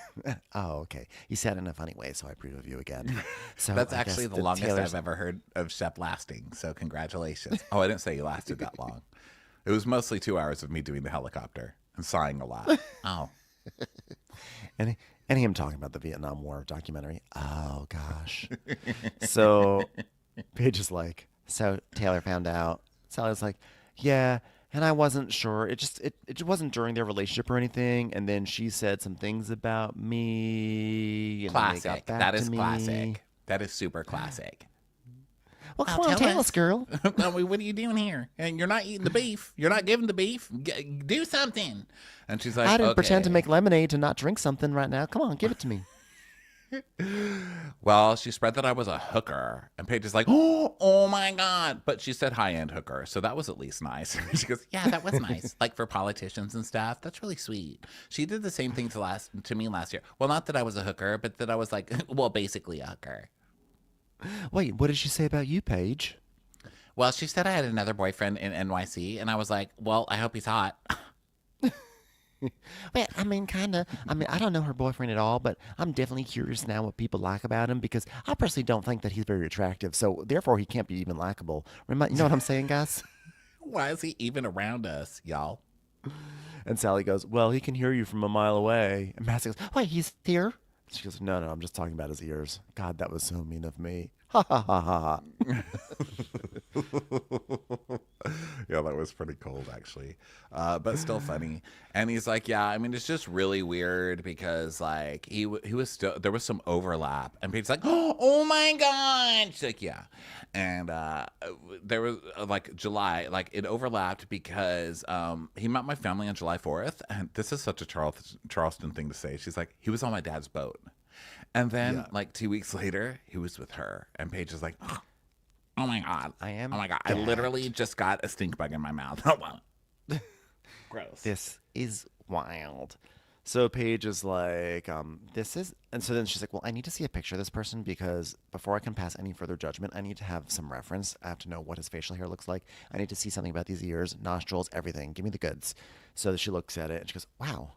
Oh, okay. You said it in a funny way, so I approve of you again. So that's I actually guess the longest Taylor's- I've ever heard of Shep lasting. So congratulations. Oh, I didn't say you lasted that long. It was mostly 2 hours of me doing the helicopter and sighing a lot. Oh. And him talking about the Vietnam War documentary. Oh, gosh. So Paige is like, so Taylor found out. Sally's like, yeah, and I wasn't sure. It just wasn't during their relationship or anything. And then she said some things about me. And then they got Classic. back That to is me. classic. That is super classic. Well, come I'll on, tell tell us. us, girl. I mean, what are you doing here? And you're not eating the beef. You're not giving the beef. Do something. And she's like, I didn't pretend to "Okay." make lemonade to not drink something right now. Come on, give it to me. Well, she spread that I was a hooker, and Paige is like, oh my God. But she said high-end hooker, so that was at least nice. She goes, yeah, that was nice. Like for politicians and stuff, that's really sweet. She did the same thing to me last year. Well, not that I was a hooker, but that I was like, well, basically a hooker. Wait, what did she say about you, Paige? Well, she said I had another boyfriend in NYC, and I was like, well, I hope he's hot. Well, I mean, kind of. I mean, I don't know her boyfriend at all, but I'm definitely curious now what people like about him because I personally don't think that he's very attractive. So therefore, he can't be even likable. You know what I'm saying, guys? Why is he even around us, y'all? And Sally goes, well, he can hear you from a mile away. And Madison goes, Wait, he's here? she goes, no, I'm just talking about his ears. God, that was so mean of me. Ha ha ha ha. Yeah, that was pretty cold, actually, but still funny. And he's like, yeah, I mean, it's just really weird because like he was still, there was some overlap, and Paige's like, oh my God. She's like, yeah. And there was like July, like it overlapped because he met my family on July 4th, and this is such a Charleston thing to say. She's like, he was on my dad's boat. And then, like 2 weeks later, he was with her. And Paige is like, oh my God. I am. Oh my God. I literally just got a stink bug in my mouth. Oh, wow. Gross. This is wild. So Paige is like, This is. and so then she's like, well, I need to see a picture of this person because before I can pass any further judgment, I need to have some reference. I have to know what his facial hair looks like. I need to see something about these ears, nostrils, everything. Give me the goods. So she looks at it and she goes, wow,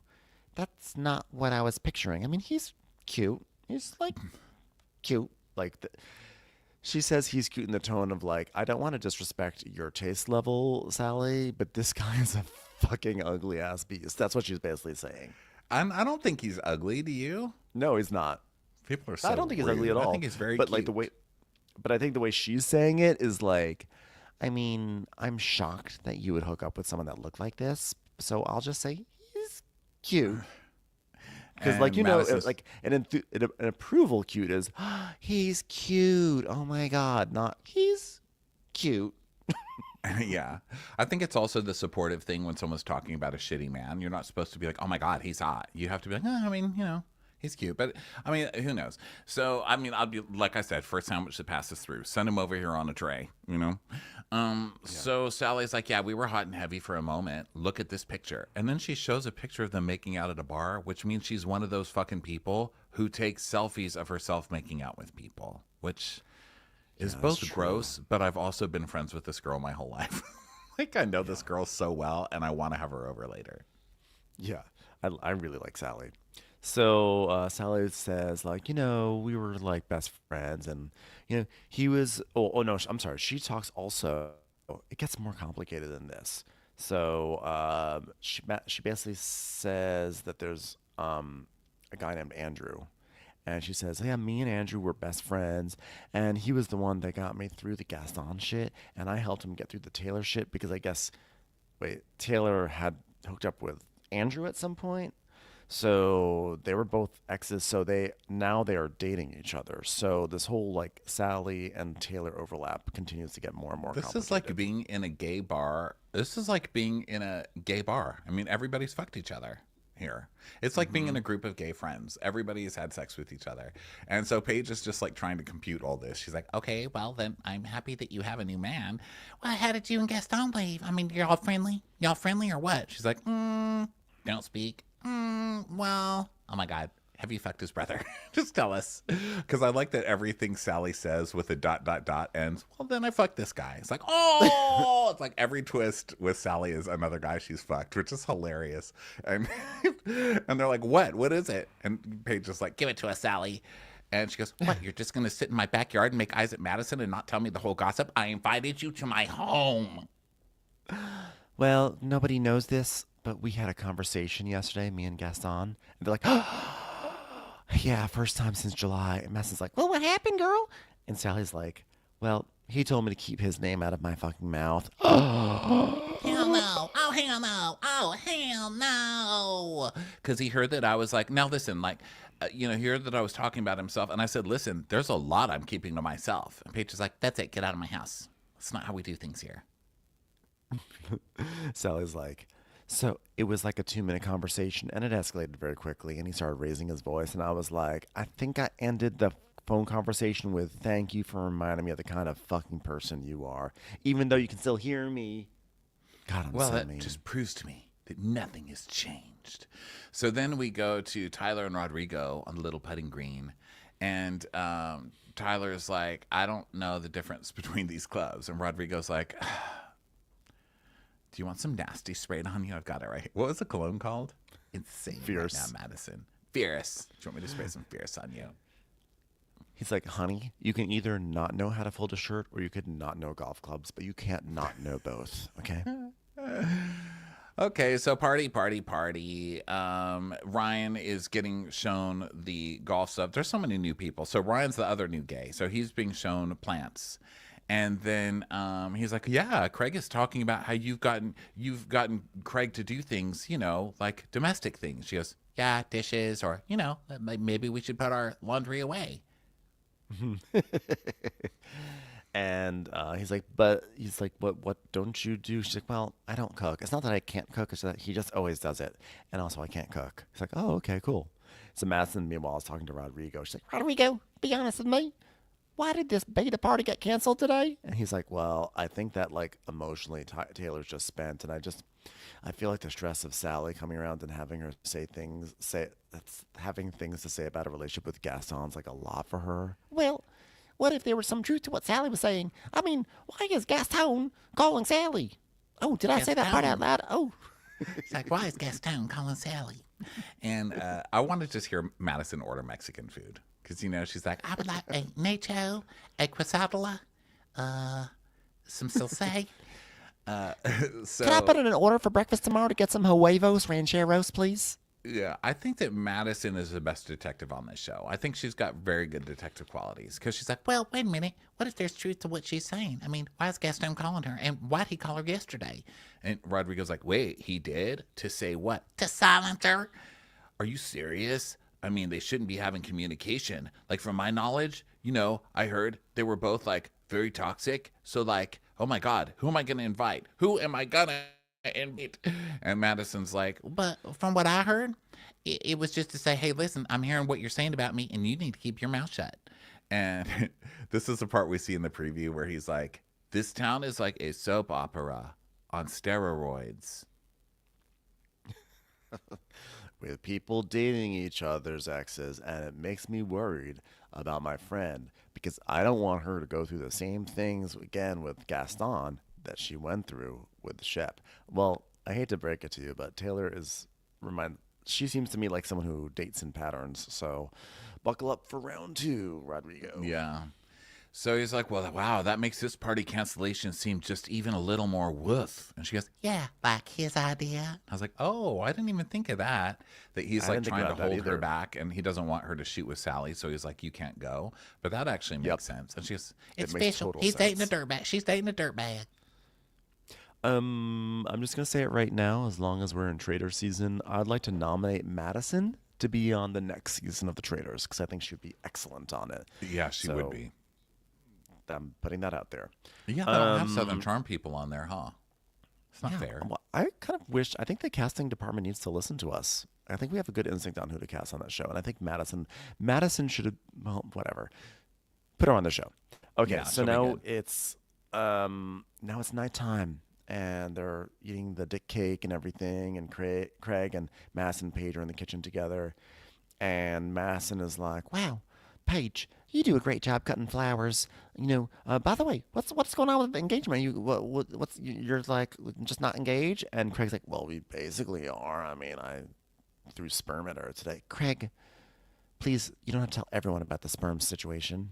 That's not what I was picturing. I mean, he's cute. He's like cute. like she says he's cute in the tone of like, I don't want to disrespect your taste level, Sally, but this guy is a fucking ugly ass beast. That's what she's basically saying. I don't think he's ugly. Do you? No, he's not. People are so I don't think he's ugly at all. I think he's very but cute. like the way, but I think the way she's saying it is like, I mean, I'm shocked that you would hook up with someone that looked like this. So I'll just say he's cute. because like like an approval cute is He's cute. Oh my God. Not he's cute. Yeah. I think it's also the supportive thing when someone's talking about a shitty man. You're not supposed to be like, oh my God, he's hot. You have to be like, I mean, he's cute. But I mean, who knows? So, I mean, I'll be, like I said, first sandwich that passes through. Send him over here on a tray, So Sally's like, yeah, we were hot and heavy for a moment. Look at this picture. And then she shows a picture of them making out at a bar, which means she's one of those fucking people who takes selfies of herself making out with people, which is both gross, but I've also been friends with this girl my whole life. Like, I know this girl so well, and I want to have her over later. yeah. I really like Sally. So Sally says like, we were like best friends, and he was. Oh no, I'm sorry. She talks also. It gets more complicated than this. So she basically says that there's a guy named Andrew. And she says, yeah, me and Andrew were best friends. And he was the one that got me through the Gaston shit. And I helped him get through the Taylor shit because I guess, Taylor had hooked up with Andrew at some point. So they were both exes. So now they are dating each other. So this whole like Sally and Taylor overlap continues to get more and more complicated. This is like being in a gay bar. This is like being in a gay bar. I mean, everybody's fucked each other here. It's like being in a group of gay friends. Everybody has had sex with each other. And so Paige is just like trying to compute all this. She's like, okay, well then I'm happy that you have a new man. Well, how did you and Gaston leave? I mean, you're all friendly? Y'all friendly or what? She's like, don't speak. Well, oh my God. Have you fucked his brother? Just tell us. Because I like that everything Sally says with a ... ends, well, then I fucked this guy. It's like, oh! It's like every twist with Sally is another guy she's fucked, which is hilarious. And and they're like, what? What is it? And Paige is like, give it to us, Sally. And she goes, what? You're just going to sit in my backyard and make eyes at Madison and not tell me the whole gossip? I invited you to my home. Well, nobody knows this, but we had a conversation yesterday, me and Gaston. And they're like, oh, yeah, first time since July. And Madison's like, well, what happened, girl? And Sally's like, well, he told me to keep his name out of my fucking mouth. Hell no. Oh, hell no. Oh, hell no. Because he heard that I was like, now listen, like, he heard that I was talking about himself. And I said, listen, there's a lot I'm keeping to myself. And Paige is like, that's it. Get out of my house. That's not how we do things here. Sally's like, So it was like a 2-minute conversation, and it escalated very quickly. And he started raising his voice, and I was like, I think I ended the phone conversation with "Thank you for reminding me of the kind of fucking person you are," even though you can still hear me. God, I'm Well, so that mean. just proves to me that nothing has changed. So then we go to Tyler and Rodrigo on the little putting green, and Tyler's like, I don't know the difference between these clubs, and Rodrigo's like, do you want some nasty sprayed on you? I've got it right. What was the cologne called? Insane. Fierce. Right now, Madison. Fierce. Do you want me to spray some Fierce on you? He's like, honey, you can either not know how to fold a shirt or you could not know golf clubs, but you can't not know both. Okay. Okay, so party. Ryan is getting shown the golf stuff. There's so many new people. So Ryan's the other new gay. So he's being shown plants. And then he's like, yeah, Craig is talking about how you've gotten Craig to do things, like domestic things. She goes, yeah, dishes, or, maybe we should put our laundry away. And he's like, what don't you do? She's like, well, I don't cook. It's not that I can't cook. It's that he just always does it. And also I can't cook. He's like, oh, okay, cool. So Madison, meanwhile, is talking to Rodrigo. She's like, Rodrigo, be honest with me. Why did this beta party get canceled today? And he's like, well, I think that like emotionally Taylor's just spent. And I feel like the stress of Sally coming around and having her having things to say about a relationship with Gaston's like a lot for her. Well, what if there was some truth to what Sally was saying? I mean, why is Gaston calling Sally? Oh, did I say that part out loud? Oh. It's like, why is Gaston calling Sally? And I want to just hear Madison order Mexican food. Because, she's like, I would like a nacho, a quesadilla, some salsa. So, Can I put in an order for breakfast tomorrow to get some huevos rancheros, please? Yeah, I think that Madison is the best detective on this show. I think she's got very good detective qualities. Because she's like, well, wait a minute. What if there's truth to what she's saying? I mean, why is Gaston calling her? And why'd he call her yesterday? And Rodrigo's like, wait, he did? To say what? To silence her? Are you serious? I mean, they shouldn't be having communication. Like, from my knowledge, I heard they were both, like, very toxic. So, like, oh, my God, who am I going to invite? Who am I going to invite? And Madison's like, but from what I heard, it was just to say, hey, listen, I'm hearing what you're saying about me, and you need to keep your mouth shut. And this is the part we see in the preview where he's like, this town is like a soap opera on steroids. With people dating each other's exes, and it makes me worried about my friend because I don't want her to go through the same things again with Gaston that she went through with Shep. Well, I hate to break it to you, but Taylor she seems to me like someone who dates in patterns. So buckle up for round 2, Rodrigo. Yeah. So he's like, well, wow, that makes this party cancellation seem just even a little more woof. And she goes, yeah, like his idea. I was like, oh, I didn't even think of that. That he's like trying to hold her back and he doesn't want her to shoot with Sally. So he's like, you can't go. But that actually makes sense. And she goes, it's official. He's dating a dirtbag. She's dating a dirtbag. I'm just going to say it right now. As long as we're in Trader season, I'd like to nominate Madison to be on the next season of The Traders because I think she would be excellent on it. Yeah, she would be. I'm putting that out there. Yeah, they don't have Southern Charm people on there, huh? It's not fair. Well, I think the casting department needs to listen to us. I think we have a good instinct on who to cast on that show. And I think Madison should have, well, whatever. Put her on the show. Okay, Yeah, so now it's nighttime. And they're eating the dick cake and everything. And Craig and Madison and Paige are in the kitchen together. And Madison is like, wow, Paige, you do a great job cutting flowers. By the way, what's going on with the engagement? You're like just not engaged? And Craig's like, well, we basically are. I mean, I threw sperm at her today. Craig, please, you don't have to tell everyone about the sperm situation.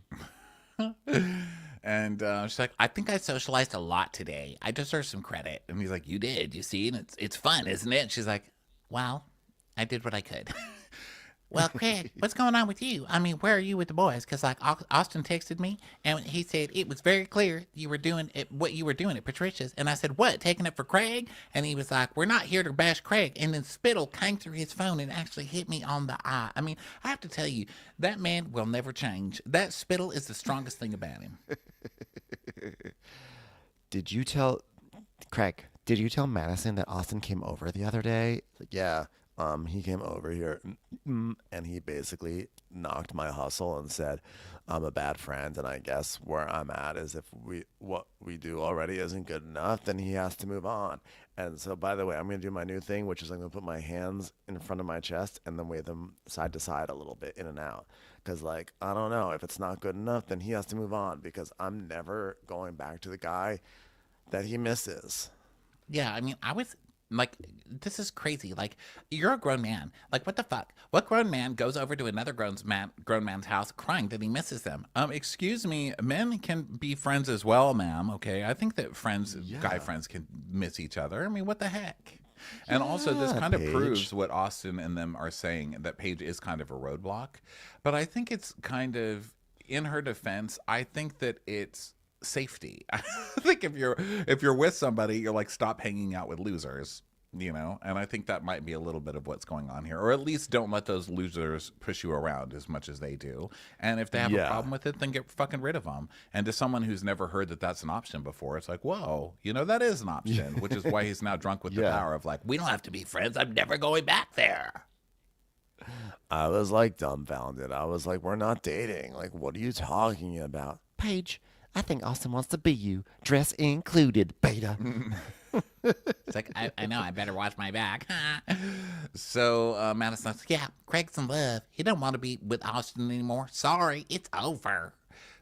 And she's like, I think I socialized a lot today. I deserve some credit. And he's like, you did, you see? And it's fun, isn't it? And she's like, well, I did what I could. Well, Craig, what's going on with you? I mean, where are you with the boys? Because, like, Austin texted me, and he said it was very clear you were doing what you were doing at Patricia's. And I said, what, taking it for Craig? And he was like, we're not here to bash Craig. And then spittle came through his phone and actually hit me on the eye. I mean, I have to tell you, that man will never change. That spittle is the strongest thing about him. Did you tell Craig, did you tell Madison that Austin came over the other day? Like, yeah, he came over here and he basically knocked my hustle and said, I'm a bad friend, and I guess where I'm at is if what we do already isn't good enough, then he has to move on. And so, by the way, I'm going to do my new thing, which is I'm going to put my hands in front of my chest and then wave them side to side a little bit, in and out. Because, like, I don't know, if it's not good enough, then he has to move on, because I'm never going back to the guy that he misses. Yeah, I mean, I was like, this is crazy. Like, you're a grown man. Like, what the fuck? What grown man goes over to another grown man's house crying that he misses them? Excuse me, men can be friends as well, ma'am. Okay, I think that guy friends can miss each other. I mean, what the heck? And also, this kind of Paige. proves what Austin and them are saying, that Paige is kind of a roadblock. But I think it's kind of, in her defense, I think that it's safety. I think if you're with somebody, you're like, stop hanging out with losers, you know. And I think that might be a little bit of what's going on here, or at least don't let those losers push you around as much as they do. And if they have a problem with it, then get fucking rid of them. And to someone who's never heard that that's an option before, it's like, whoa, you know, that is an option. Which is why he's now drunk with the power of like, We don't have to be friends. I'm never going back there. I was like dumbfounded. I was like, we're not dating. Like, what are you talking about? Paige, I think Austin wants to be you, dress included, beta. It's like, I know, I better watch my back. So Madison's like, yeah, Craig's in love. He don't want to be with Austin anymore. Sorry, it's over.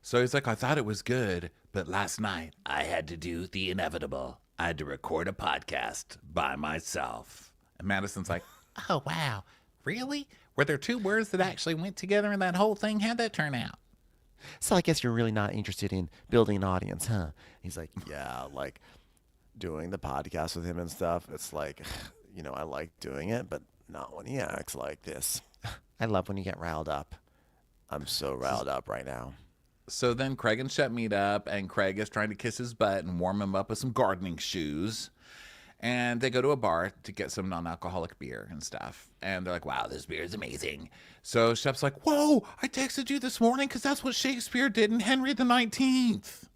So he's like, I thought it was good, but last night I had to do the inevitable. I had to record a podcast by myself. And Madison's like, oh, wow, really? Were there two words that actually went together in that whole thing? How'd that turn out? So I guess you're really not interested in building an audience, huh? He's like, yeah, like doing the podcast with him and stuff. It's like, you know, I like doing it, but not when he acts like this. I love when you get riled up. I'm so riled up right now. So then Craig and Shep meet up, and Craig is trying to kiss his butt and warm him up with some gardening shoes. And they go to a bar to get some non-alcoholic beer and stuff. And they're like, wow, this beer is amazing. So Shep's like, whoa, I texted you this morning because that's what Shakespeare did in Henry the 19th.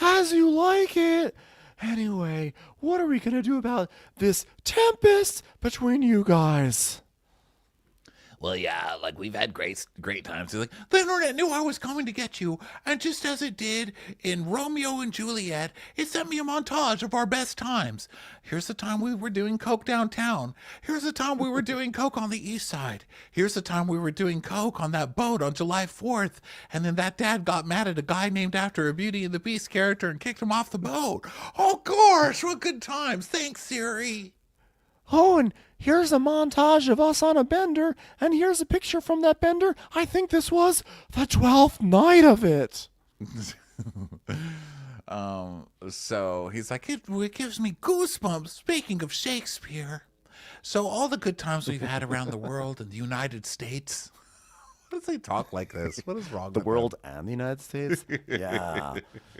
As you like it. Anyway, what are we going to do about this tempest between you guys? Well, yeah, like we've had great times. He's like, the internet knew I was coming to get you, and just as it did in Romeo and Juliet, it sent me a montage of our best times. Here's the time we were doing coke downtown. Here's the time we were doing coke on the east side. Here's the time we were doing coke on that boat on July 4th. And then that dad got mad at a guy named after a Beauty and the Beast character and kicked him off the boat. Oh, gosh, what good times. Thanks, Siri. Oh, and here's a montage of us on a bender, and here's a picture from that bender. I think this was the 12th night of it. So he's like, it gives me goosebumps. Speaking of Shakespeare. So all the good times we've had around the world and the United States. Why does he talk like this? What is wrong The with world and the United States? Yeah.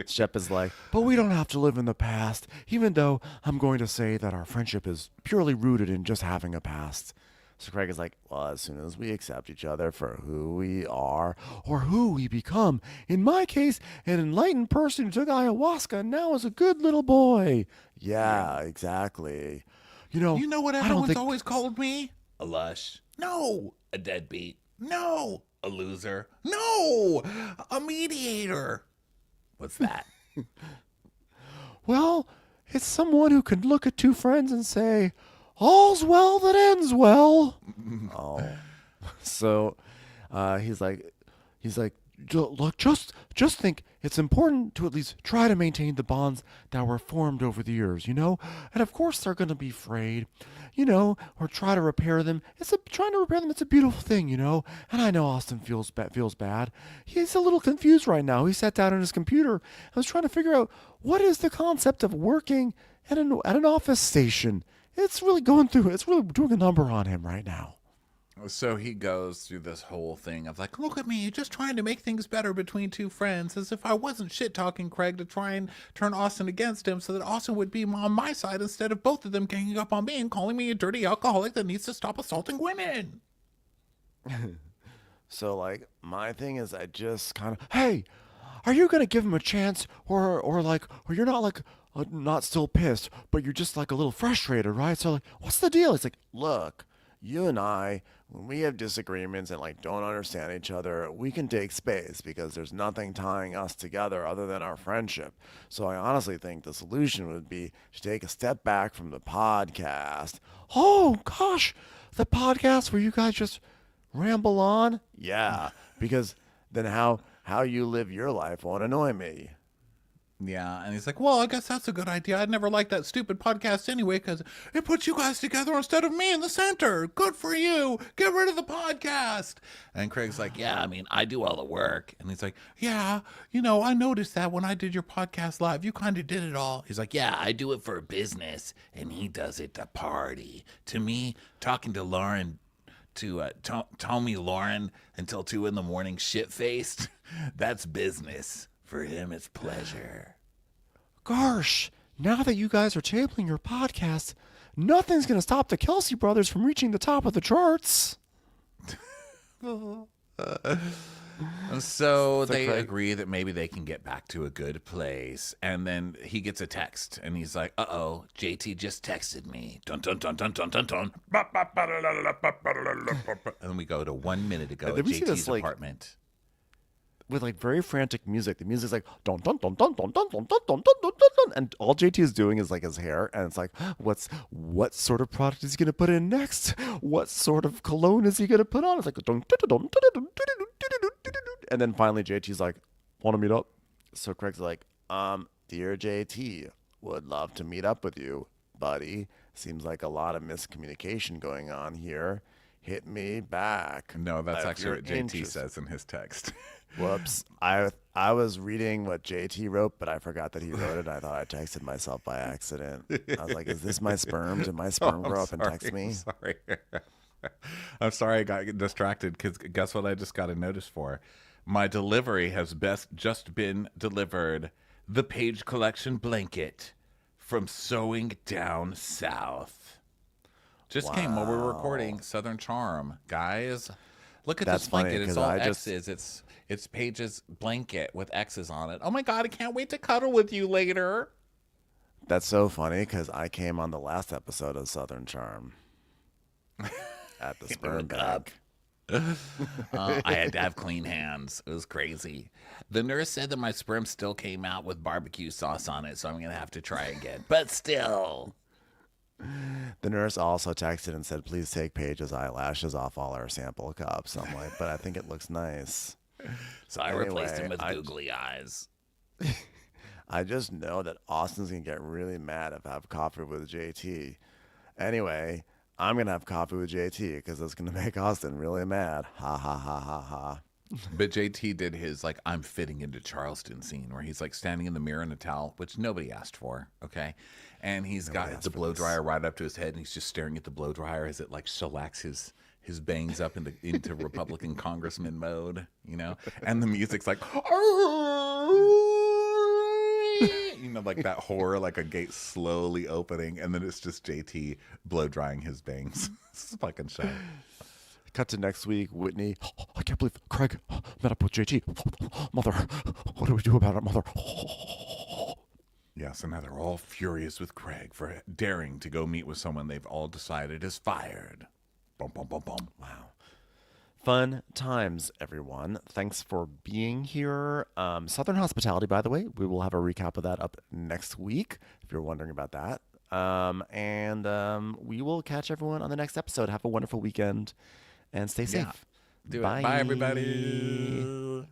Shep is like, but we don't have to live in the past, even though I'm going to say that our friendship is purely rooted in just having a past. So Craig is like, well, as soon as we accept each other for who we are or who we become, in my case, an enlightened person who took ayahuasca and now is a good little boy. Yeah, exactly. You know what everyone's always called me? A lush. No. A deadbeat. No. A loser. No. A mediator. What's that? Well, it's someone who can look at two friends and say, all's well that ends well. Oh. So he's like, look, just think it's important to at least try to maintain the bonds that were formed over the years, you know? And of course they're going to be frayed, you know, or try to repair them. Trying to repair them, it's a beautiful thing, you know? And I know Austin feels bad. He's a little confused right now. He sat down on his computer and was trying to figure out what is the concept of working at an office station. It's really doing a number on him right now. So he goes through this whole thing of like, look at me, just trying to make things better between two friends, as if I wasn't shit-talking Craig to try and turn Austin against him so that Austin would be on my side instead of both of them ganging up on me and calling me a dirty alcoholic that needs to stop assaulting women. So, like, my thing is I just kind of, hey, are you gonna give him a chance, or you're not like not still pissed, but you're just like a little frustrated, right? So like, what's the deal? He's like, look, you and I, when we have disagreements and like don't understand each other, we can take space because there's nothing tying us together other than our friendship. So I honestly think the solution would be to take a step back from the podcast. Oh gosh, the podcast where you guys just ramble on? Yeah, because then how you live your life won't annoy me. Yeah, and he's like, well, I guess that's a good idea. I'd never liked that stupid podcast anyway because it puts you guys together instead of me in the center. Good for you. Get rid of the podcast. And Craig's like, Yeah, I mean, I do all the work. and he's like, yeah, you know, I noticed that when I did your podcast live, you kind of did it all. He's like, Yeah, I do it for business, and he does it to party. To me, talking to Lauren, to Tommy Lauren until 2 a.m, shit-faced, that's business. For him, it's pleasure. Gosh, now that you guys are tabling your podcast, nothing's gonna stop the Kelsey brothers from reaching the top of the charts. so they agree that maybe they can get back to a good place. And then he gets a text, and he's like, Uh-oh, JT just texted me. Dun, dun, dun, dun, dun, dun, dun. and then we go to 1 minute ago And at then we see JT's this, like, apartment. With like very frantic music. The music's like dun dun dun dun dun dun dun dun dun dun dun dun, and all JT is doing is like his hair, and it's like, what sort of product is he gonna put in next? What sort of cologne is he gonna put on? It's like dun dun dun dun dun dun dun dun dun, and then finally JT's like, want to meet up? So Craig's like, dear JT, would love to meet up with you, buddy. Seems like a lot of miscommunication going on here. Hit me back. No, that's if actually you're what JT interested. says in his text. Whoops. I was reading what JT wrote, but I forgot that he wrote it. I thought I texted myself by accident. I was like, is this my sperm? Did my sperm grow up and text me? I'm sorry. I'm sorry I got distracted because guess what I just got a notice for? My delivery has just been delivered. The Paige Collection blanket from Sewing Down South. Just came while we were recording Southern Charm. Guys, look at That's this blanket. funny, It's 'cause all I just- X's. It's Paige's blanket with X's on it. Oh my God, I can't wait to cuddle with you later. That's so funny because I came on the last episode of Southern Charm at the sperm bank. I had to have clean hands. It was crazy. The nurse said that my sperm still came out with barbecue sauce on it, so I'm going to have to try again. But still. The nurse also texted and said, please take Paige's eyelashes off all our sample cups. I'm like, but I think it looks nice. So I replaced him Anyway, with googly eyes. I just know that Austin's going to get really mad if I have coffee with JT. Anyway, I'm going to have coffee with JT because it's going to make Austin really mad. Ha, ha, ha, ha, ha. But JT did his, like, I'm fitting into Charleston scene where he's, like, standing in the mirror in a towel, which nobody asked for, okay? And he's got the blow dryer right up to his head, and he's just staring at the blow dryer as it, like, shellacs his bangs up into Republican congressman mode, you know? And the music's like, you know, like that horror, like a gate slowly opening, and then it's just JT blow drying his bangs. This is fucking show. Cut to next week. Whitney, I can't believe Craig met up with JT. Mother, what do we do about it, Mother? Yeah, so now they're all furious with Craig for daring to go meet with someone they've all decided is fired. Bum, bum, bum, bum. Wow. Fun times, everyone. Thanks for being here. Southern Hospitality, by the way, we will have a recap of that up next week, if you're wondering about that. And we will catch everyone on the next episode. Have a wonderful weekend and stay safe. Do it. Bye, everybody.